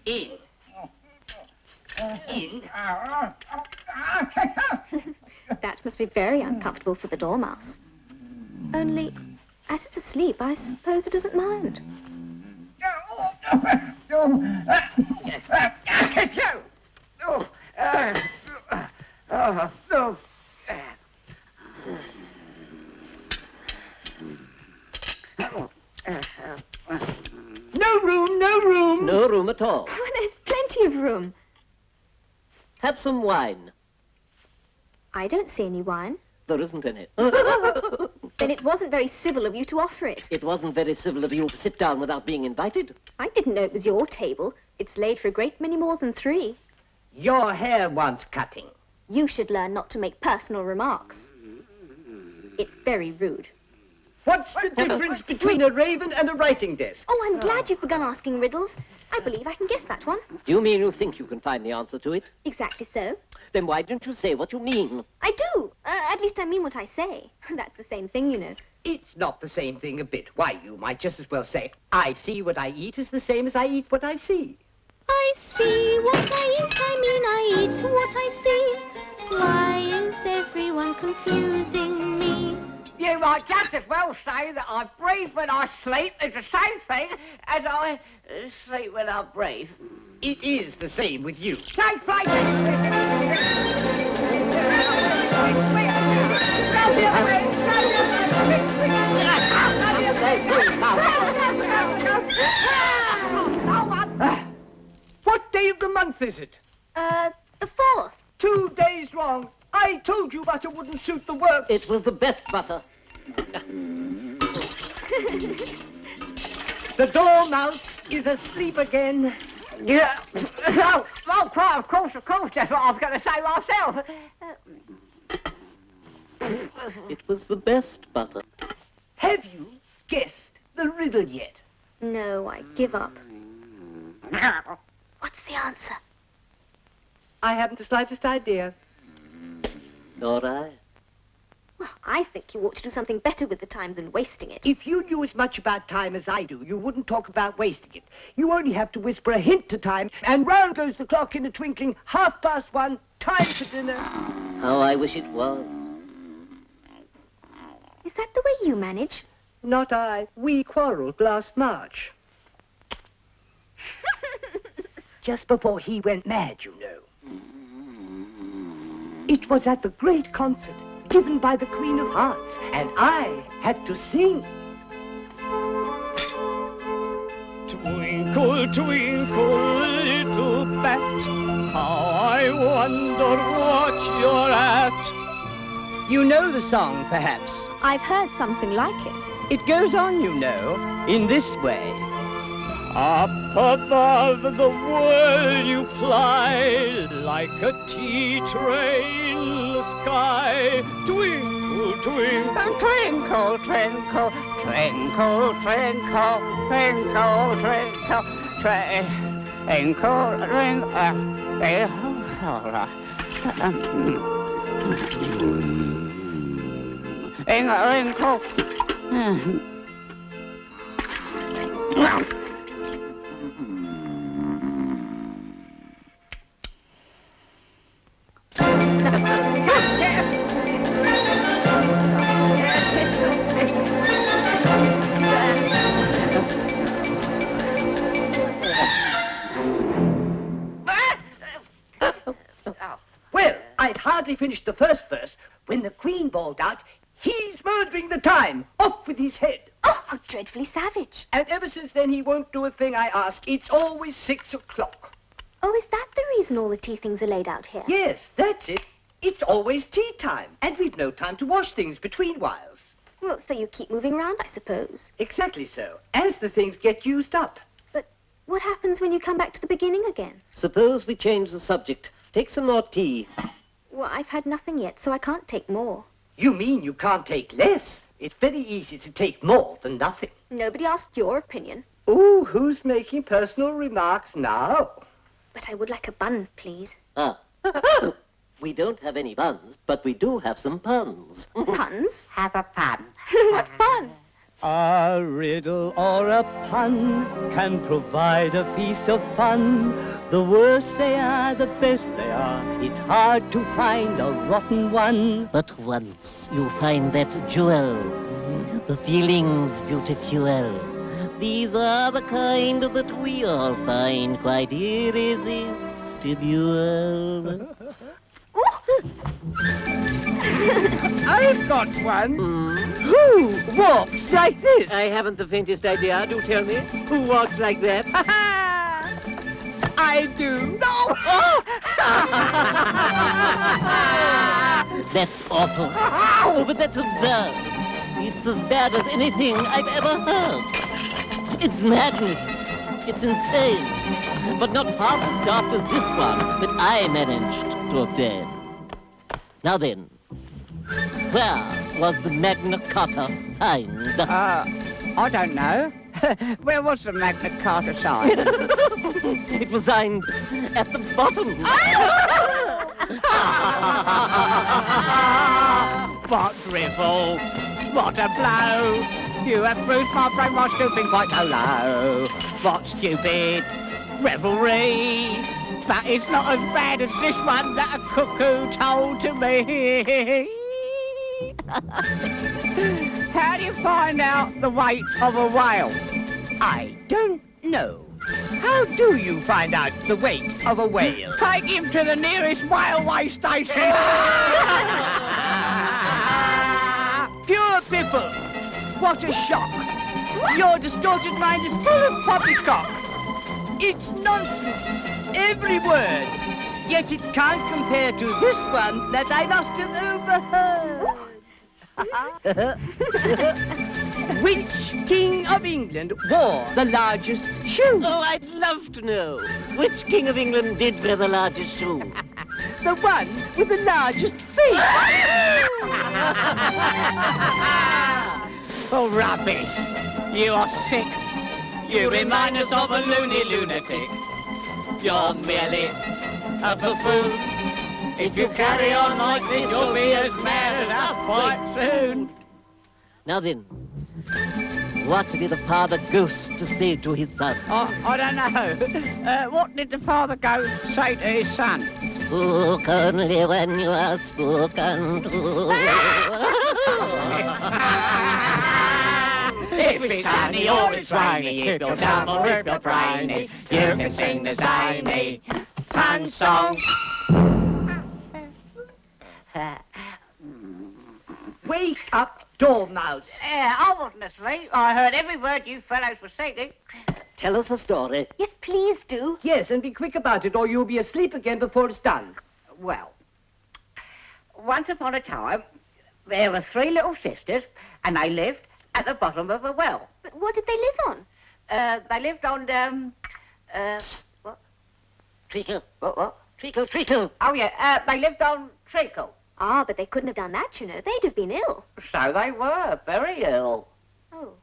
[SPEAKER 5] In. In.
[SPEAKER 2] That must be very uncomfortable for the dormouse. Only, as it's asleep, I suppose it doesn't mind.
[SPEAKER 5] No room, no room.
[SPEAKER 7] No room at all.
[SPEAKER 2] Oh, there's plenty of room.
[SPEAKER 7] Have some wine.
[SPEAKER 2] I don't see any wine.
[SPEAKER 7] There isn't any.
[SPEAKER 2] Then it wasn't very civil of you to offer it.
[SPEAKER 7] It wasn't very civil of you to sit down without being invited.
[SPEAKER 2] I didn't know it was your table. It's laid for a great many more than 3.
[SPEAKER 5] Your hair wants cutting.
[SPEAKER 2] You should learn not to make personal remarks. It's very rude.
[SPEAKER 5] What's the difference between a raven and a writing desk?
[SPEAKER 2] Oh, I'm glad you've begun asking riddles. I believe I can guess that one.
[SPEAKER 7] Do you mean you think you can find the answer to it?
[SPEAKER 2] Exactly so.
[SPEAKER 7] Then why don't you say what you mean?
[SPEAKER 2] I do. At least I mean what I say. That's the same thing, you know.
[SPEAKER 5] It's not the same thing a bit. Why, you might just as well say, I see what I eat is the same as I eat what I see.
[SPEAKER 1] I see what I eat, I mean I eat what I see. Why is everyone confusing me?
[SPEAKER 5] You might just as well say that I breathe when I sleep is the same thing as I sleep when I breathe. It is the same with you. Take place! What day of the month is it?
[SPEAKER 2] The 4th.
[SPEAKER 5] 2 days wrong. I told you butter wouldn't suit the works.
[SPEAKER 7] It was the best butter.
[SPEAKER 5] The dormouse is asleep again. Yeah. Oh, quite, of course, that's what I was going to say myself.
[SPEAKER 7] It was the best butter.
[SPEAKER 5] Have you guessed the riddle yet?
[SPEAKER 2] No, I give up. What's the answer?
[SPEAKER 5] I haven't the slightest idea.
[SPEAKER 7] Nor I.
[SPEAKER 2] Well, I think you ought to do something better with the time than wasting it.
[SPEAKER 5] If you knew as much about time as I do, you wouldn't talk about wasting it. You only have to whisper a hint to time, and round goes the clock in a twinkling, 1:30, time for dinner.
[SPEAKER 7] How I wish it was.
[SPEAKER 2] Is that the way you manage?
[SPEAKER 5] Not I. We quarrelled last March. Just before he went mad, you know. It was at the great concert given by the Queen of Hearts, and I had to sing.
[SPEAKER 10] Twinkle, twinkle, little bat, how I wonder what you're at.
[SPEAKER 5] You know the song, perhaps.
[SPEAKER 2] I've heard something like it.
[SPEAKER 5] It goes on, you know, in this way.
[SPEAKER 10] Up above the world you fly, like a tea tray in the sky. Twinkle, twinkle, twinkle, twinkle, twinkle, twinkle, twinkle, twinkle, twinkle, twinkle.
[SPEAKER 5] first. When the Queen bawled out, "He's murdering the time! Off with his head!"
[SPEAKER 2] Oh, how dreadfully savage.
[SPEAKER 5] And ever since then, he won't do a thing I ask. It's always 6 o'clock.
[SPEAKER 2] Oh, is that the reason all the tea things are laid out here?
[SPEAKER 5] Yes, that's it. It's always tea time, and we've no time to wash things between whiles.
[SPEAKER 2] Well, so you keep moving around, I suppose.
[SPEAKER 5] Exactly so, as the things get used up.
[SPEAKER 2] But what happens when you come back to the beginning again?
[SPEAKER 11] Suppose we change the subject. Take some more tea.
[SPEAKER 2] Well, I've had nothing yet, so I can't take more.
[SPEAKER 5] You mean you can't take less? It's very easy to take more than nothing.
[SPEAKER 2] Nobody asked your opinion.
[SPEAKER 5] Ooh, who's making personal remarks now?
[SPEAKER 2] But I would like a bun, please.
[SPEAKER 11] Ah. We don't have any buns, but we do have some puns.
[SPEAKER 2] Puns?
[SPEAKER 7] Have a pun.
[SPEAKER 2] What fun!
[SPEAKER 12] A riddle or a pun can provide a feast of fun. The worse they are, the best they are. It's hard to find a rotten one.
[SPEAKER 11] But once you find that jewel, the feeling's beautiful. These are the kind that we all find quite irresistible.
[SPEAKER 12] I've got one. Who walks like this?
[SPEAKER 11] I haven't the faintest idea. Do tell me. Who walks like that?
[SPEAKER 12] I do. No!
[SPEAKER 11] That's awful. Oh, but that's absurd. It's as bad as anything I've ever heard. It's madness. It's insane. But not half as daft as this one that I managed to obtain. Now then, where was the Magna Carta signed?
[SPEAKER 12] I don't know. Where was the Magna Carta signed?
[SPEAKER 11] It was signed at the bottom.
[SPEAKER 12] What drivel! What a blow! You have bruised my brain while stooping quite so low. What stupid revelry! But it's not as bad as this one that a cuckoo told to me. How do you find out the weight of a whale? I don't know. How do you find out the weight of a whale? Take him to the nearest railway station. Pure people! What a shock! Your distorted mind is full of poppycock. It's nonsense, every word. Yet it can't compare to this one that I must have overheard. Which King of England wore the largest shoe?
[SPEAKER 11] Oh, I'd love to know. Which King of England did wear the largest shoe?
[SPEAKER 12] The one with the largest feet. Oh, rubbish. You are sick. You remind us of a loony lunatic. You're merely a buffoon. If you carry on like this, you'll be as mad as us quite soon.
[SPEAKER 11] Now then, what did the father ghost say to his son?
[SPEAKER 12] Oh, I don't know. What did the father ghost say to his son?
[SPEAKER 11] Spook only when you are spoken to.
[SPEAKER 12] If it's sunny or it's rainy, if you're dumb or if you're brainy, you can sing the zany pun song. Wake up, Dormouse.
[SPEAKER 13] I wasn't asleep. I heard every word you fellows were singing.
[SPEAKER 11] Tell us a story.
[SPEAKER 2] Yes, please do.
[SPEAKER 5] Yes, and be quick about it, or you'll be asleep again before it's done.
[SPEAKER 13] Well, once upon a time, there were 3 little sisters, and they lived at the bottom of a well.
[SPEAKER 2] But what did they live on?
[SPEAKER 13] They lived on, what?
[SPEAKER 11] Treacle.
[SPEAKER 13] What?
[SPEAKER 11] Treacle.
[SPEAKER 13] Oh, yeah, they lived on treacle.
[SPEAKER 2] Ah, but they couldn't have done that, you know. They'd have been ill.
[SPEAKER 13] So they were, very ill.
[SPEAKER 2] Oh.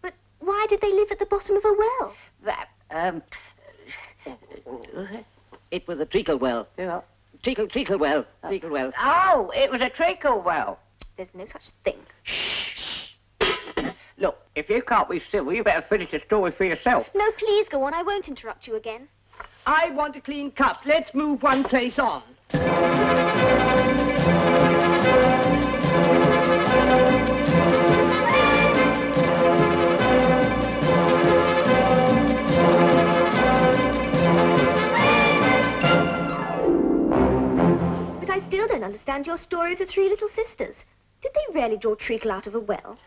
[SPEAKER 2] But why did they live at the bottom of a well?
[SPEAKER 13] That,
[SPEAKER 11] It was a treacle well.
[SPEAKER 13] Yeah.
[SPEAKER 11] Treacle well. Treacle well.
[SPEAKER 13] Oh, it was a treacle well.
[SPEAKER 2] There's no such thing.
[SPEAKER 13] Look, if you can't be civil, you better finish the story for yourself.
[SPEAKER 2] No, please go on. I won't interrupt you again.
[SPEAKER 5] I want a clean cup. Let's move one place on.
[SPEAKER 2] But I still don't understand your story of the three little sisters. Did they really draw treacle out of a well?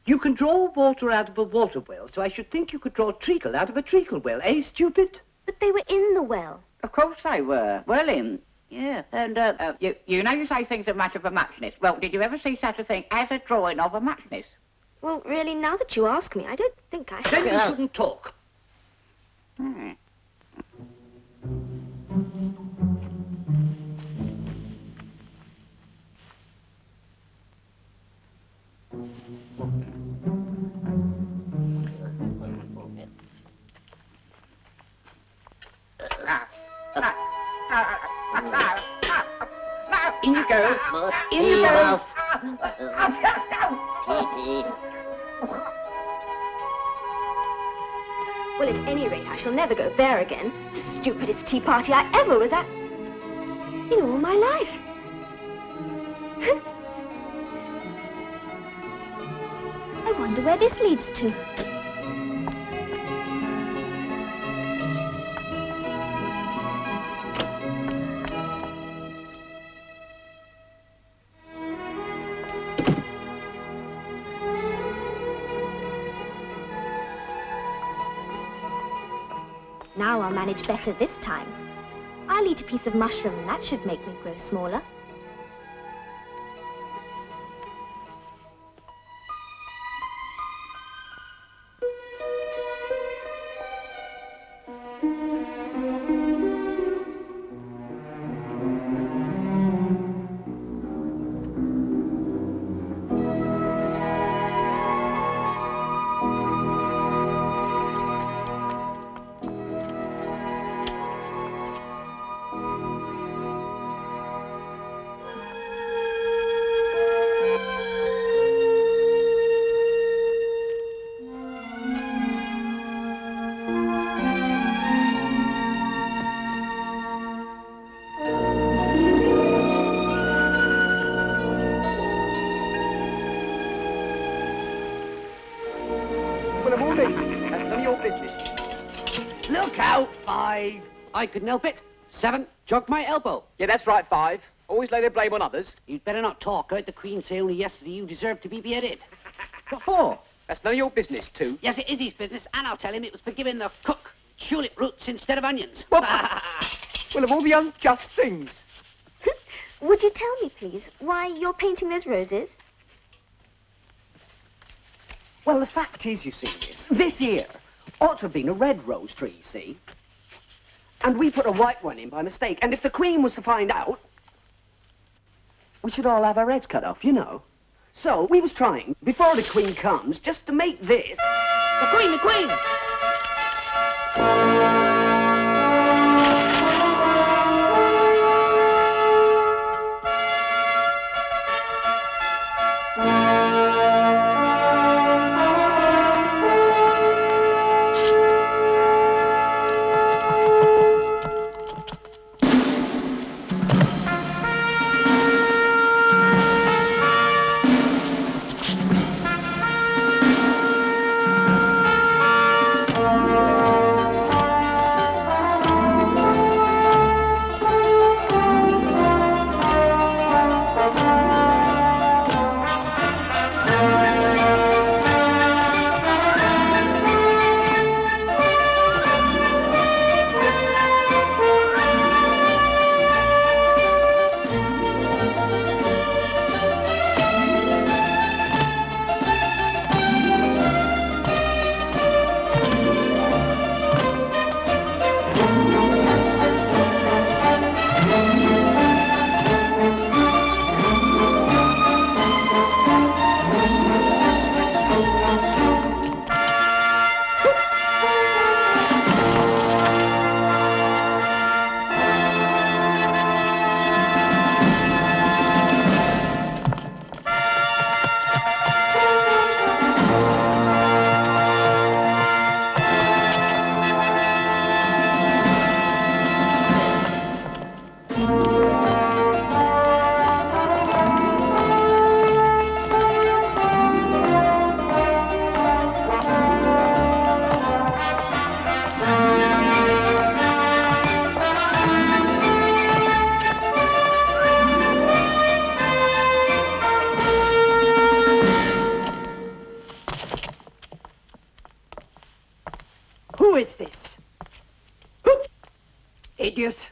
[SPEAKER 5] You can draw water out of a water well, so I should think you could draw treacle out of a treacle well, eh, stupid?
[SPEAKER 2] But they were in the well.
[SPEAKER 13] Of course they were. Well, yeah. And, you know you say things that matter for muchness. Well, did you ever see such a thing as a drawing of a muchness?
[SPEAKER 2] Well, really, now that you ask me, I don't think I have.
[SPEAKER 5] Then you shouldn't talk.
[SPEAKER 13] Hmm.
[SPEAKER 5] In you go. In you go.
[SPEAKER 2] Well, at any rate, I shall never go there again. The stupidest tea party I ever was at in all my life. I wonder where this leads to. Now I'll manage better this time. I'll eat a piece of mushroom and that should make me grow smaller.
[SPEAKER 5] That's none of your business. Look out, 5. I couldn't help it. 7, jogged my elbow.
[SPEAKER 14] Yeah, that's right, 5. Always lay the blame on others.
[SPEAKER 5] You'd better not talk. I heard the Queen say only yesterday you deserved to be beheaded.
[SPEAKER 14] What for? That's none of your business, 2.
[SPEAKER 5] Yes, it is his business, and I'll tell him it was for giving the cook tulip roots instead of onions.
[SPEAKER 14] Well, of all the unjust things.
[SPEAKER 2] Would you tell me, please, why you're painting those roses?
[SPEAKER 5] Well, the fact is, you see, miss, this here ought to have been a red rose tree, see? And we put a white one in by mistake. And if the Queen was to find out, we should all have our heads cut off, you know. So we was trying, before the Queen comes, just to make this... The Queen, the Queen!
[SPEAKER 15] idiot.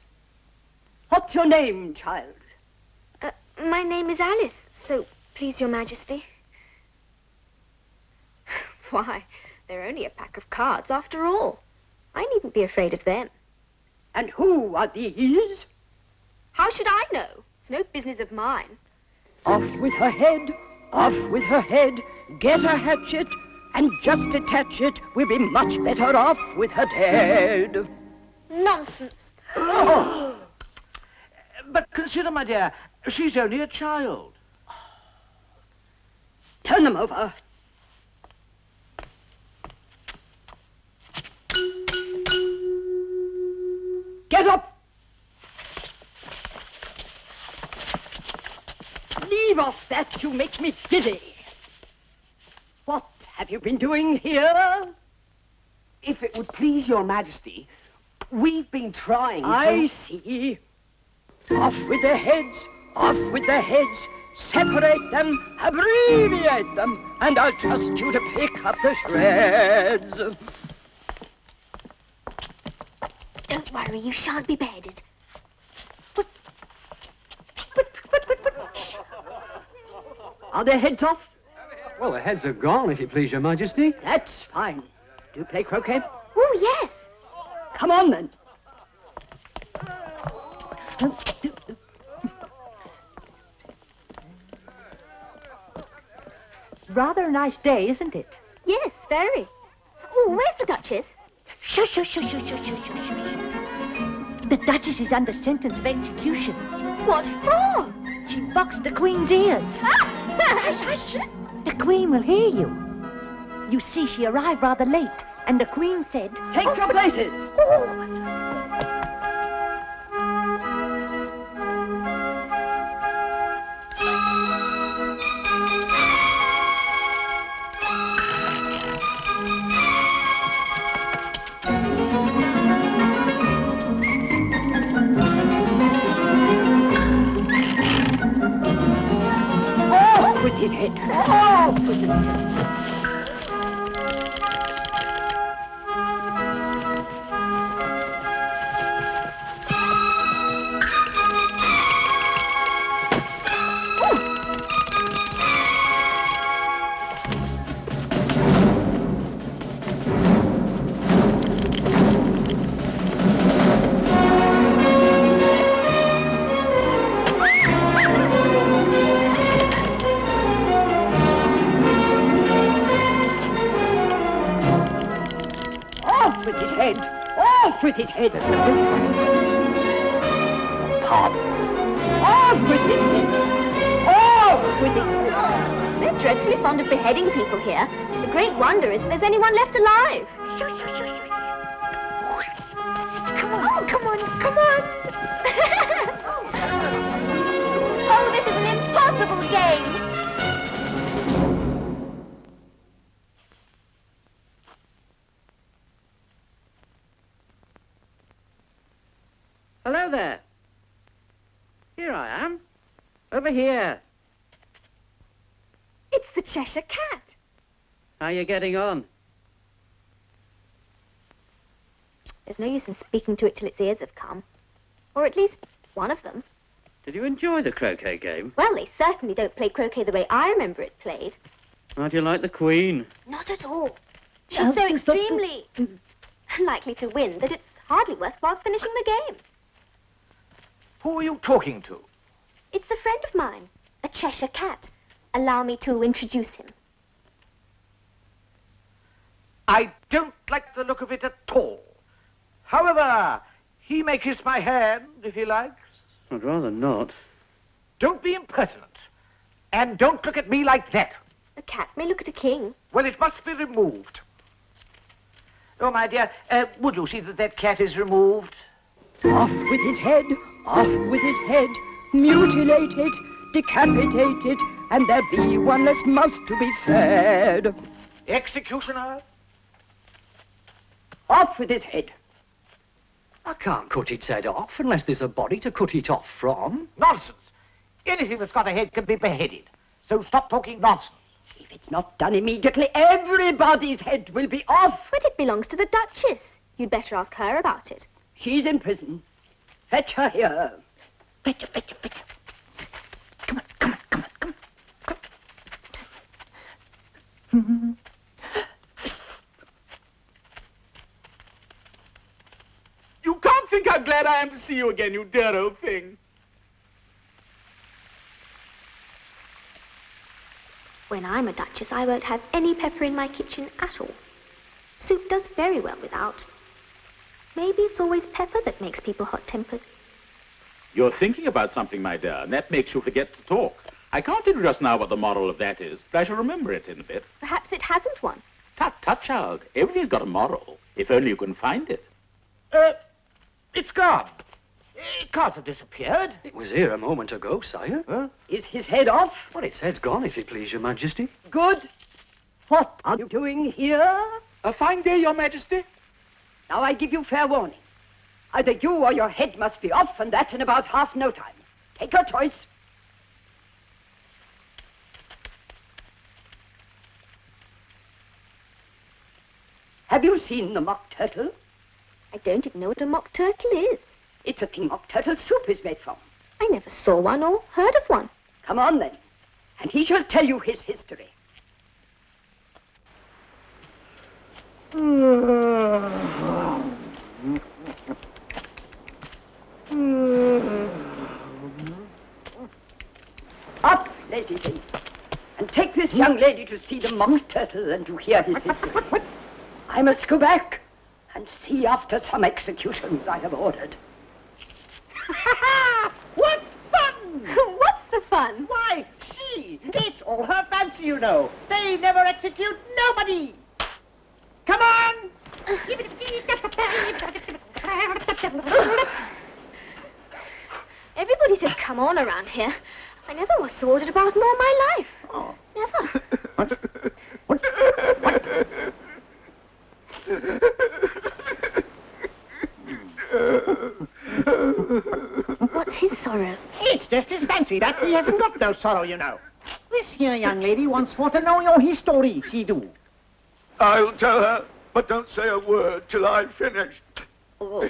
[SPEAKER 15] What's your name, child?
[SPEAKER 2] My name is Alice, so please, Your Majesty. Why, they're only a pack of cards after all. I needn't be afraid of them.
[SPEAKER 15] And who are these?
[SPEAKER 2] How should I know? It's no business of mine.
[SPEAKER 15] Off with her head, off with her head. Get a hatchet and just attach it. We'll be much better off with her dead.
[SPEAKER 2] Nonsense.
[SPEAKER 16] Oh. But consider, my dear, she's only a child.
[SPEAKER 15] Turn them over. Get up! Leave off that, you make me giddy. What have you been doing here?
[SPEAKER 16] If it would please Your Majesty, we've been trying to...
[SPEAKER 15] I see. Off with their heads, off with their heads. Separate them, abbreviate them, and I'll trust you to pick up the shreds.
[SPEAKER 2] Don't worry, you shan't be beheaded.
[SPEAKER 15] Are their heads off?
[SPEAKER 17] Well, the heads are gone, if you please, Your Majesty.
[SPEAKER 15] That's fine. Do you play croquet?
[SPEAKER 2] Oh, yes.
[SPEAKER 15] Come on, then.
[SPEAKER 4] Rather a nice day, isn't it?
[SPEAKER 2] Yes, very. Oh, where's the Duchess?
[SPEAKER 4] Shush, shush, shush, shush, shush, shush, shush. The Duchess is under sentence of execution.
[SPEAKER 2] What for?
[SPEAKER 4] She boxed the Queen's ears.
[SPEAKER 2] Hush, hush.
[SPEAKER 4] The Queen will hear you. You see, she arrived rather late, and the Queen said...
[SPEAKER 15] Take your places. With his head. Oh, with his head. With his head. Pop. Off with his head. Off with his head.
[SPEAKER 2] They're dreadfully fond of beheading people here. The great wonder is that there's anyone left alive.
[SPEAKER 4] Shush, shush, shush, shush. Come on, come on, come on.
[SPEAKER 2] Oh, this is an impossible game.
[SPEAKER 16] Hello there. Here I am. Over here.
[SPEAKER 2] It's the Cheshire Cat.
[SPEAKER 16] How are you getting on?
[SPEAKER 2] There's no use in speaking to it till its ears have come. Or at least one of them.
[SPEAKER 16] Did you enjoy the croquet game?
[SPEAKER 2] Well, they certainly don't play croquet the way I remember it played.
[SPEAKER 16] How do you like the Queen?
[SPEAKER 2] Not at all. She's so extremely likely to win that it's hardly worthwhile finishing the game.
[SPEAKER 14] Who are you talking to?
[SPEAKER 2] It's a friend of mine, a Cheshire Cat. Allow me to introduce him.
[SPEAKER 14] I don't like the look of it at all. However, he may kiss my hand if he likes.
[SPEAKER 16] I'd rather not.
[SPEAKER 14] Don't be impertinent. And don't look at me like that.
[SPEAKER 2] A cat may look at a king.
[SPEAKER 14] Well, it must be removed. Oh, my dear, would you see that that cat is removed?
[SPEAKER 15] Off with his head, off with his head. Mutilate it, decapitate it, and there be one less mouth to be fed.
[SPEAKER 14] Executioner?
[SPEAKER 15] Off with his head.
[SPEAKER 17] I can't cut its head off unless there's a body to cut it off from.
[SPEAKER 14] Nonsense. Anything that's got a head can be beheaded. So stop talking nonsense.
[SPEAKER 15] If it's not done immediately, everybody's head will be off.
[SPEAKER 2] But it belongs to the Duchess. You'd better ask her about it.
[SPEAKER 15] She's in prison. Fetch her here.
[SPEAKER 12] Fetch her. Come on.
[SPEAKER 10] You can't think how glad I am to see you again, you dear old thing.
[SPEAKER 2] When I'm a duchess, I won't have any pepper in my kitchen at all. Soup does very well without. Maybe it's always pepper that makes people hot-tempered.
[SPEAKER 10] You're thinking about something, my dear, and that makes you forget to talk. I can't tell you just now what the moral of that is, but I shall remember it in a bit.
[SPEAKER 2] Perhaps it hasn't one.
[SPEAKER 10] Tut, tut, child. Everything's got a moral, if only you can find it.
[SPEAKER 14] It's gone. It can't have disappeared.
[SPEAKER 17] It was here a moment ago, sire.
[SPEAKER 15] Huh? Is his head off?
[SPEAKER 17] Well, its head's gone, if it please your majesty.
[SPEAKER 15] Good. What are you doing here?
[SPEAKER 10] A fine day, your majesty.
[SPEAKER 15] Now I give you fair warning. Either you or your head must be off, and that in about half no time. Take your choice. Have you seen the mock turtle?
[SPEAKER 2] I don't even know what a mock turtle is.
[SPEAKER 15] It's a thing mock turtle soup is made from.
[SPEAKER 2] I never saw one or heard of one.
[SPEAKER 15] Come on, then, and he shall tell you his history. Up, lazy thing, and take this young lady to see the mock turtle and to hear his history. I must go back and see after some executions I have ordered.
[SPEAKER 12] What fun!
[SPEAKER 2] What's the fun?
[SPEAKER 12] Why, see, it's all her fancy, you know. They never execute nobody. Come on!
[SPEAKER 2] Everybody says come on around here. I never was so ordered about more in my life.
[SPEAKER 12] Oh.
[SPEAKER 2] Never. What's his sorrow?
[SPEAKER 12] It's just his fancy that he hasn't got no sorrow, you know. This here young lady wants for to know your history, she do.
[SPEAKER 18] I'll tell her, but don't say a word till I've finished.
[SPEAKER 12] Oh.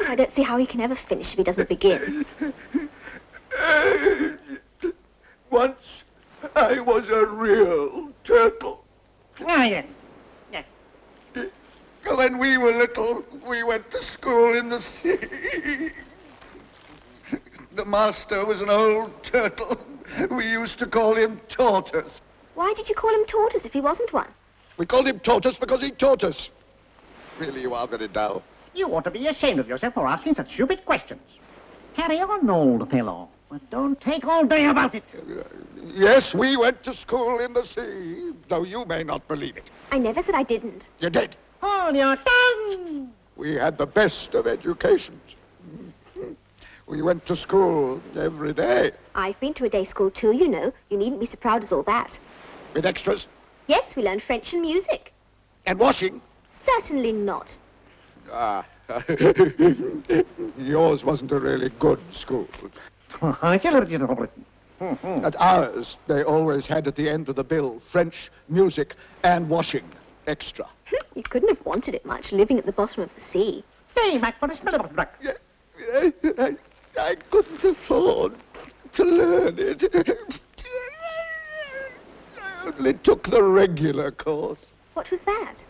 [SPEAKER 2] I don't see how he can ever finish if he doesn't begin.
[SPEAKER 18] Once I was a real turtle.
[SPEAKER 12] Ah, yes. Yes.
[SPEAKER 18] When we were little, we went to school in the sea. The master was an old turtle. We used to call him Tortoise.
[SPEAKER 2] Why did you call him Tortoise if he wasn't one?
[SPEAKER 18] We called him Tortoise because he taught us. Really, you are very dull.
[SPEAKER 12] You ought to be ashamed of yourself for asking such stupid questions. Carry on, old fellow, but don't take all day about it.
[SPEAKER 18] Yes, we went to school in the sea, though you may not believe it.
[SPEAKER 2] I never said I didn't.
[SPEAKER 18] You did.
[SPEAKER 12] Hold your tongue!
[SPEAKER 18] We had the best of educations. We went to school every day.
[SPEAKER 2] I've been to a day school too, you know. You needn't be so proud as all that.
[SPEAKER 18] With extras?
[SPEAKER 2] Yes, we learned French and music.
[SPEAKER 18] And washing?
[SPEAKER 2] Certainly not.
[SPEAKER 18] Ah, yours wasn't a really good school. At ours, they always had at the end of the bill French, music, and washing. Extra.
[SPEAKER 2] You couldn't have wanted it much, living at the bottom of the sea.
[SPEAKER 12] Hey, Mac, for a smell of black.
[SPEAKER 18] I couldn't afford to learn it. I only took the regular course.
[SPEAKER 2] What was that?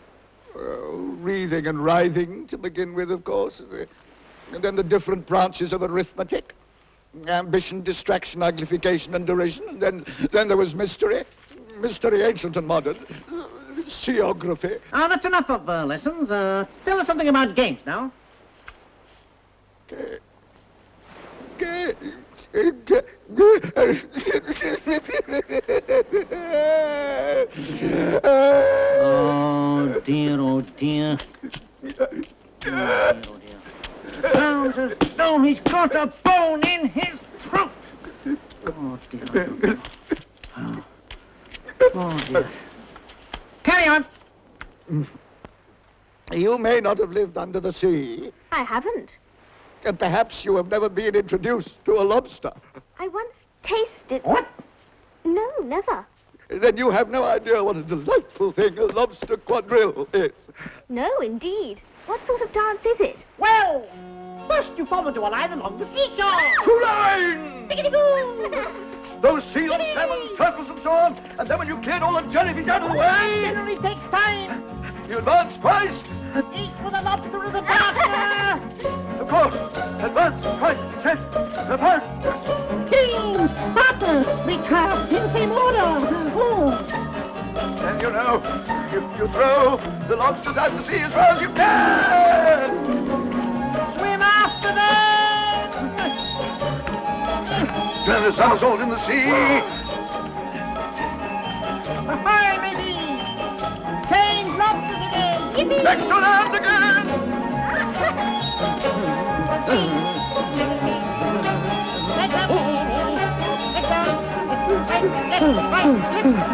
[SPEAKER 18] Reading and writhing to begin with, of course. And then the different branches of arithmetic. Ambition, distraction, uglification, and duration. And then there was mystery. Mystery, ancient and modern. Seography.
[SPEAKER 12] Ah, that's enough of lessons. Tell us something about games now. Oh, dear, oh, dear. Oh, dear, oh, dear. Sounds as though he's got a bone in his throat. Oh, dear, oh, dear. Oh, oh dear. Carry on.
[SPEAKER 18] You may not have lived under the sea.
[SPEAKER 2] I haven't.
[SPEAKER 18] And perhaps you have never been introduced to a lobster.
[SPEAKER 2] I once tasted...
[SPEAKER 12] What?
[SPEAKER 2] No, never.
[SPEAKER 18] Then you have no idea what a delightful thing a lobster quadrille is.
[SPEAKER 2] No, indeed. What sort of dance is it?
[SPEAKER 12] Well, first you form into a line along the seashore.
[SPEAKER 18] Two line!
[SPEAKER 12] Biggity-boo!
[SPEAKER 18] Those seals, salmon, turtles, and so on. And then when you've cleared all the jellyfish out of the way,
[SPEAKER 12] Generally takes time.
[SPEAKER 18] you advance twice.
[SPEAKER 12] Each with a lobster as a partner.
[SPEAKER 18] Of course, advance twice, set, apart.
[SPEAKER 12] Teams, partners, return in same order. Oh.
[SPEAKER 18] And you know, you throw the lobsters out to sea as far as you can.
[SPEAKER 12] Swim after them.
[SPEAKER 18] Turn a somersault in the sea.
[SPEAKER 12] Ahoy, matey. Change lobsters again. Yippee.
[SPEAKER 18] Back to land again.
[SPEAKER 12] Let's up. Let's down. Left,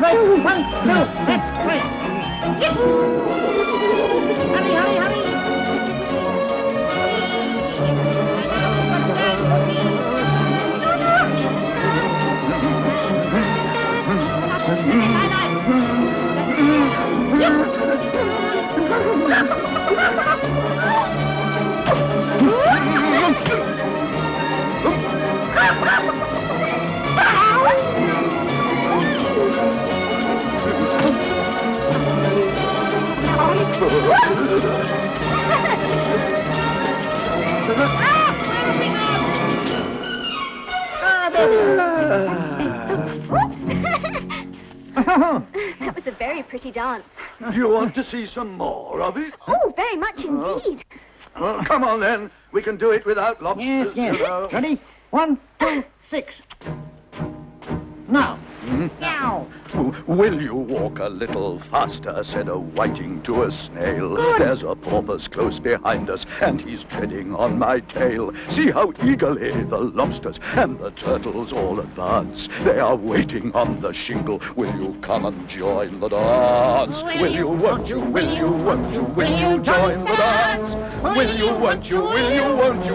[SPEAKER 12] right. 1, 2. That's great. Yip. Hurry, hurry, hurry.
[SPEAKER 2] That was a very pretty dance.
[SPEAKER 18] You want to see some more of it?
[SPEAKER 2] Oh, very much indeed.
[SPEAKER 18] Well, come on then. We can do it without lobsters,
[SPEAKER 12] Yes.
[SPEAKER 18] you know.
[SPEAKER 12] Ready? 1, 2, 6. Now. Now.
[SPEAKER 18] Will you walk a little faster, said a whiting to a snail.
[SPEAKER 12] Good.
[SPEAKER 18] There's a porpoise close behind us, and he's treading on my tail. See how eagerly the lobsters and the turtles all advance. They are waiting on the shingle. Will you come and join the dance? Will you, won't you, will you, won't you, will you join the dance? Will you, won't you, will you, won't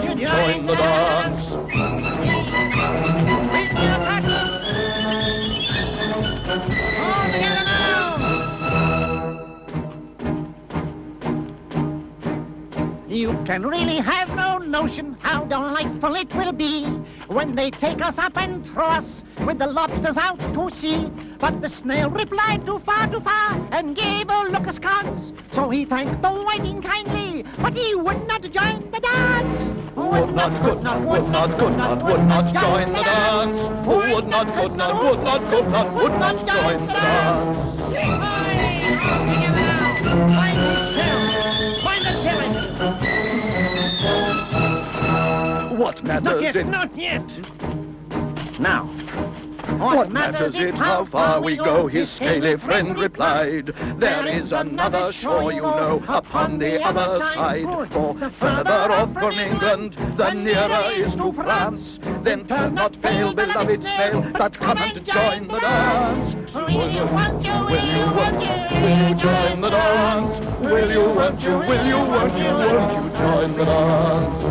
[SPEAKER 18] you join the dance?
[SPEAKER 12] You can really have no notion how delightful it will be when they take us up and throw us with the lobsters out to sea. But the snail replied too far, and gave a look askance. So he thanked the whiting kindly, but he would not join the dance.
[SPEAKER 18] Would not, could not, would not, could not, would not join the dance. Would not, could not, would not, could not, would not join the dance. What matters it?
[SPEAKER 12] Not yet. Now.
[SPEAKER 18] What matters it how far we go, his scaly friend replied. There is another shore, you know, upon the other side. For further off from England, the nearer is to France. Then turn not pale, beloved snail, but come and join the dance. Will you, won't you, will you, won't you, will you join the dance? Will you, won't you, will you, won't you, won't you join the dance?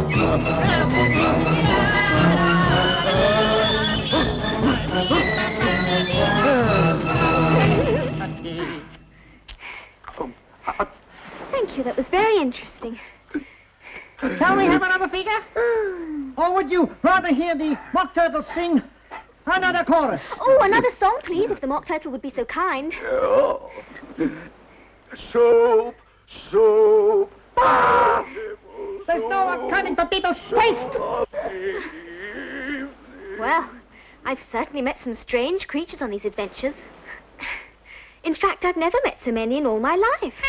[SPEAKER 2] Thank you, that was very interesting.
[SPEAKER 12] Shall we have another figure? Or would you rather hear the mock turtle sing another chorus?
[SPEAKER 2] Oh, another song, please, if the mock turtle would be so kind.
[SPEAKER 18] Oh. Soap, soap.
[SPEAKER 12] There's no accounting for people's taste.
[SPEAKER 2] Well, I've certainly met some strange creatures on these adventures. In fact, I've never met so many in all my life.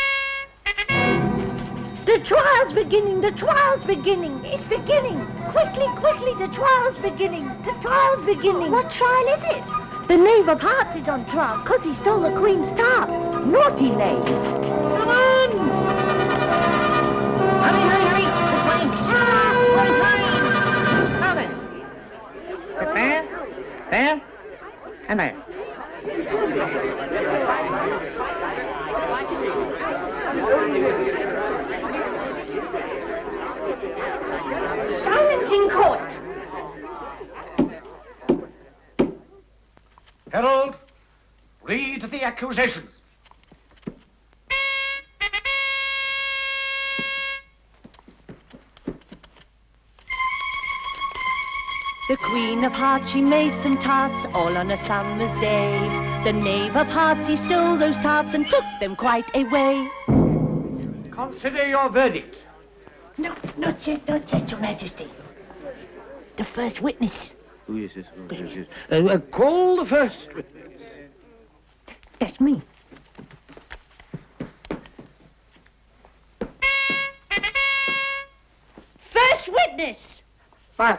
[SPEAKER 4] The trial's beginning, the trial's beginning, it's beginning. Quickly, quickly, the trial's beginning, the trial's beginning.
[SPEAKER 2] What trial is it?
[SPEAKER 4] The Knave of Hearts is on trial because he stole the Queen's tarts. Naughty knave.
[SPEAKER 12] Come on! Hurry, hurry, hurry! This way! One time! Now then. Sit there, and there.
[SPEAKER 4] Silence in court.
[SPEAKER 14] the accusations.
[SPEAKER 4] The Queen of Hearts, she made some tarts all on a summer's day. The Knave of Hearts, he stole those tarts and took them quite away.
[SPEAKER 14] Consider your verdict.
[SPEAKER 12] No, not yet, Your Majesty. The first witness.
[SPEAKER 14] Who is this? Call the first witness.
[SPEAKER 12] That's me.
[SPEAKER 4] First witness!
[SPEAKER 15] I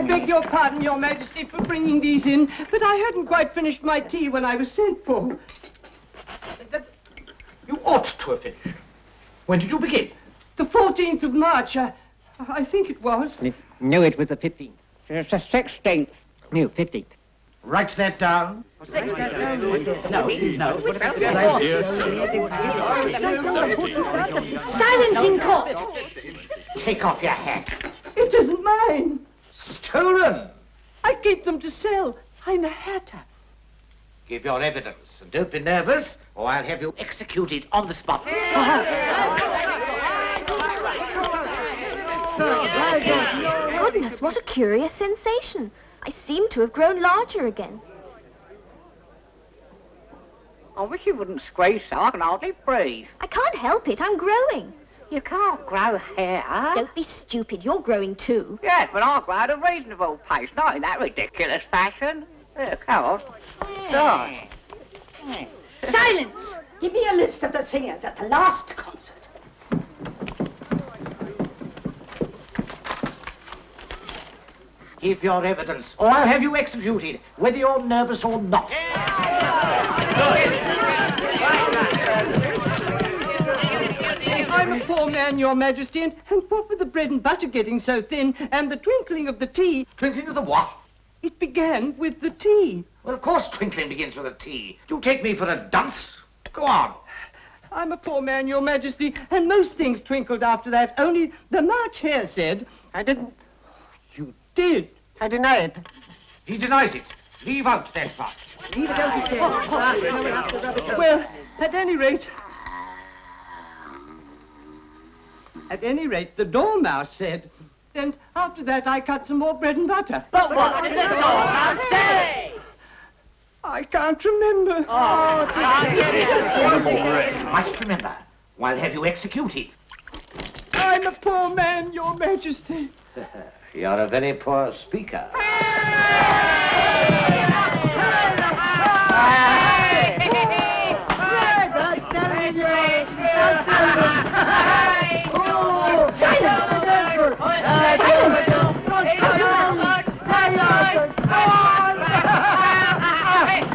[SPEAKER 15] beg your pardon, Your Majesty, for bringing these in, but I hadn't quite finished my tea when I was sent for.
[SPEAKER 14] You ought to have finished. When did you begin?
[SPEAKER 15] The 14th of March, I think it was.
[SPEAKER 12] No, it was the 15th. It's the 16th. No, 15th.
[SPEAKER 14] Write that down.
[SPEAKER 12] No.
[SPEAKER 4] Silence in court!
[SPEAKER 14] Take off your hat.
[SPEAKER 15] It isn't mine.
[SPEAKER 14] Stolen.
[SPEAKER 15] I keep them to sell. I'm a hatter.
[SPEAKER 14] Give your evidence, and don't be nervous, or I'll have you executed on the spot.
[SPEAKER 2] Goodness, what a curious sensation. I seem to have grown larger again.
[SPEAKER 13] I wish you wouldn't squeeze so I can hardly breathe.
[SPEAKER 2] I can't help it, I'm growing.
[SPEAKER 13] You can't grow hair.
[SPEAKER 2] Don't be stupid, you're growing too.
[SPEAKER 13] Yes, but I grow at a reasonable pace, not in that ridiculous fashion. Here, come on. Gosh.
[SPEAKER 4] Silence!
[SPEAKER 19] Give me a list of the singers at the last concert.
[SPEAKER 14] Give your evidence, or I'll have you executed, whether you're nervous or not.
[SPEAKER 15] I'm a poor man, Your Majesty, and what with the bread and butter getting so thin, and the twinkling of the tea...
[SPEAKER 14] Twinkling of the what?
[SPEAKER 15] It began with the tea.
[SPEAKER 14] Well, of course twinkling begins with a T. Do you take me for a dunce? Go on.
[SPEAKER 15] I'm a poor man, Your Majesty, and most things twinkled after that, only the March Hare said...
[SPEAKER 13] I didn't.
[SPEAKER 15] You did.
[SPEAKER 13] I deny it.
[SPEAKER 14] He denies it. Leave out that part.
[SPEAKER 15] Leave it out, he said. Well, at any rate... At any rate, the Dormouse said. And after that, I cut some more bread and butter.
[SPEAKER 4] But what did the Dormouse say?
[SPEAKER 15] I can't remember.
[SPEAKER 14] You must remember, or I'll have you executed.
[SPEAKER 15] I'm a poor man, Your Majesty.
[SPEAKER 14] You're a very poor speaker.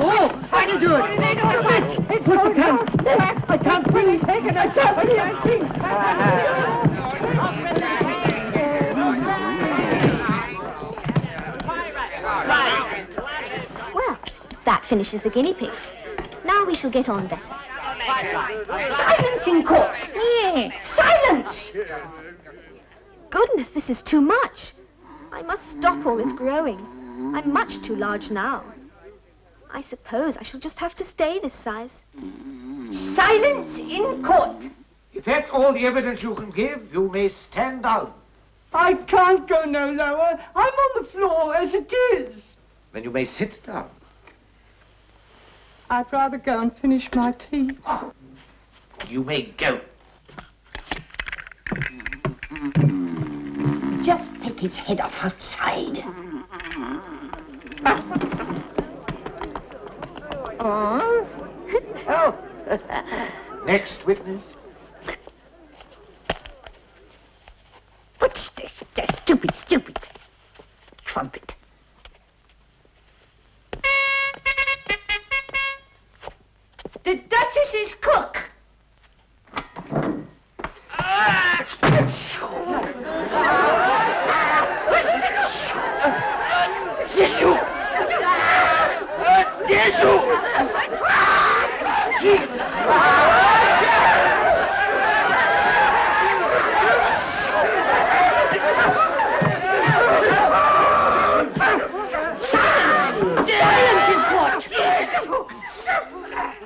[SPEAKER 19] Oh, I can do it. What are they doing? Put the pen. I can't really take it. I can't see.
[SPEAKER 2] Well, that finishes the guinea pigs. Now we shall get on better.
[SPEAKER 19] Silence in court.
[SPEAKER 2] Yeah.
[SPEAKER 19] Silence.
[SPEAKER 2] Goodness, this is too much. I must stop all this growing. I'm much too large now. I suppose I shall just have to stay this size.
[SPEAKER 19] Silence in court.
[SPEAKER 14] If that's all the evidence you can give, you may stand down.
[SPEAKER 15] I can't go no lower. I'm on the floor as it is.
[SPEAKER 14] Then you may sit down.
[SPEAKER 15] I'd rather go and finish my tea.
[SPEAKER 14] You may go.
[SPEAKER 19] Just take his head off outside.
[SPEAKER 14] Oh. Next witness.
[SPEAKER 12] What's this? That stupid trumpet.
[SPEAKER 19] The Duchess's cook.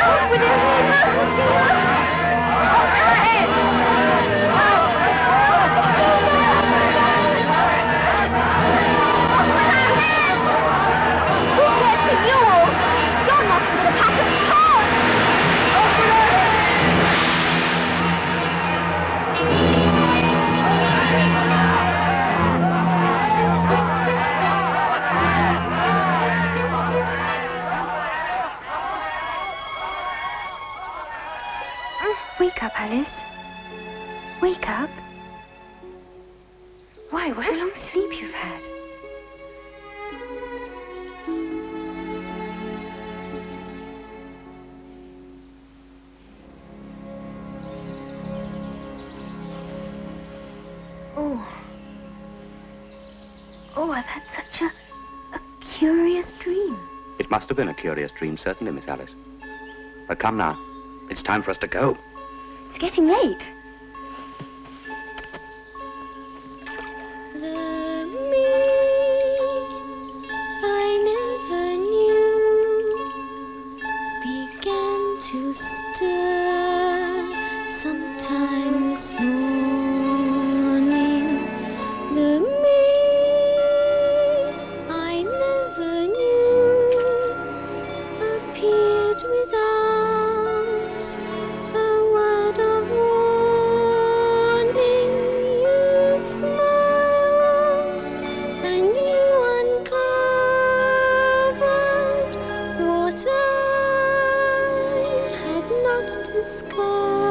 [SPEAKER 1] Out with your head!
[SPEAKER 2] Wake up, Alice. Wake up. Why, what a long sleep you've had. Oh, I've had such a curious dream.
[SPEAKER 3] It must have been a curious dream, certainly, Miss Alice. But come now. It's time for us to go.
[SPEAKER 2] It's getting late.
[SPEAKER 1] The me I never knew began to stir sometime this morning. The me I never knew appeared without a word of warning. You smiled and you uncovered what I had not discovered.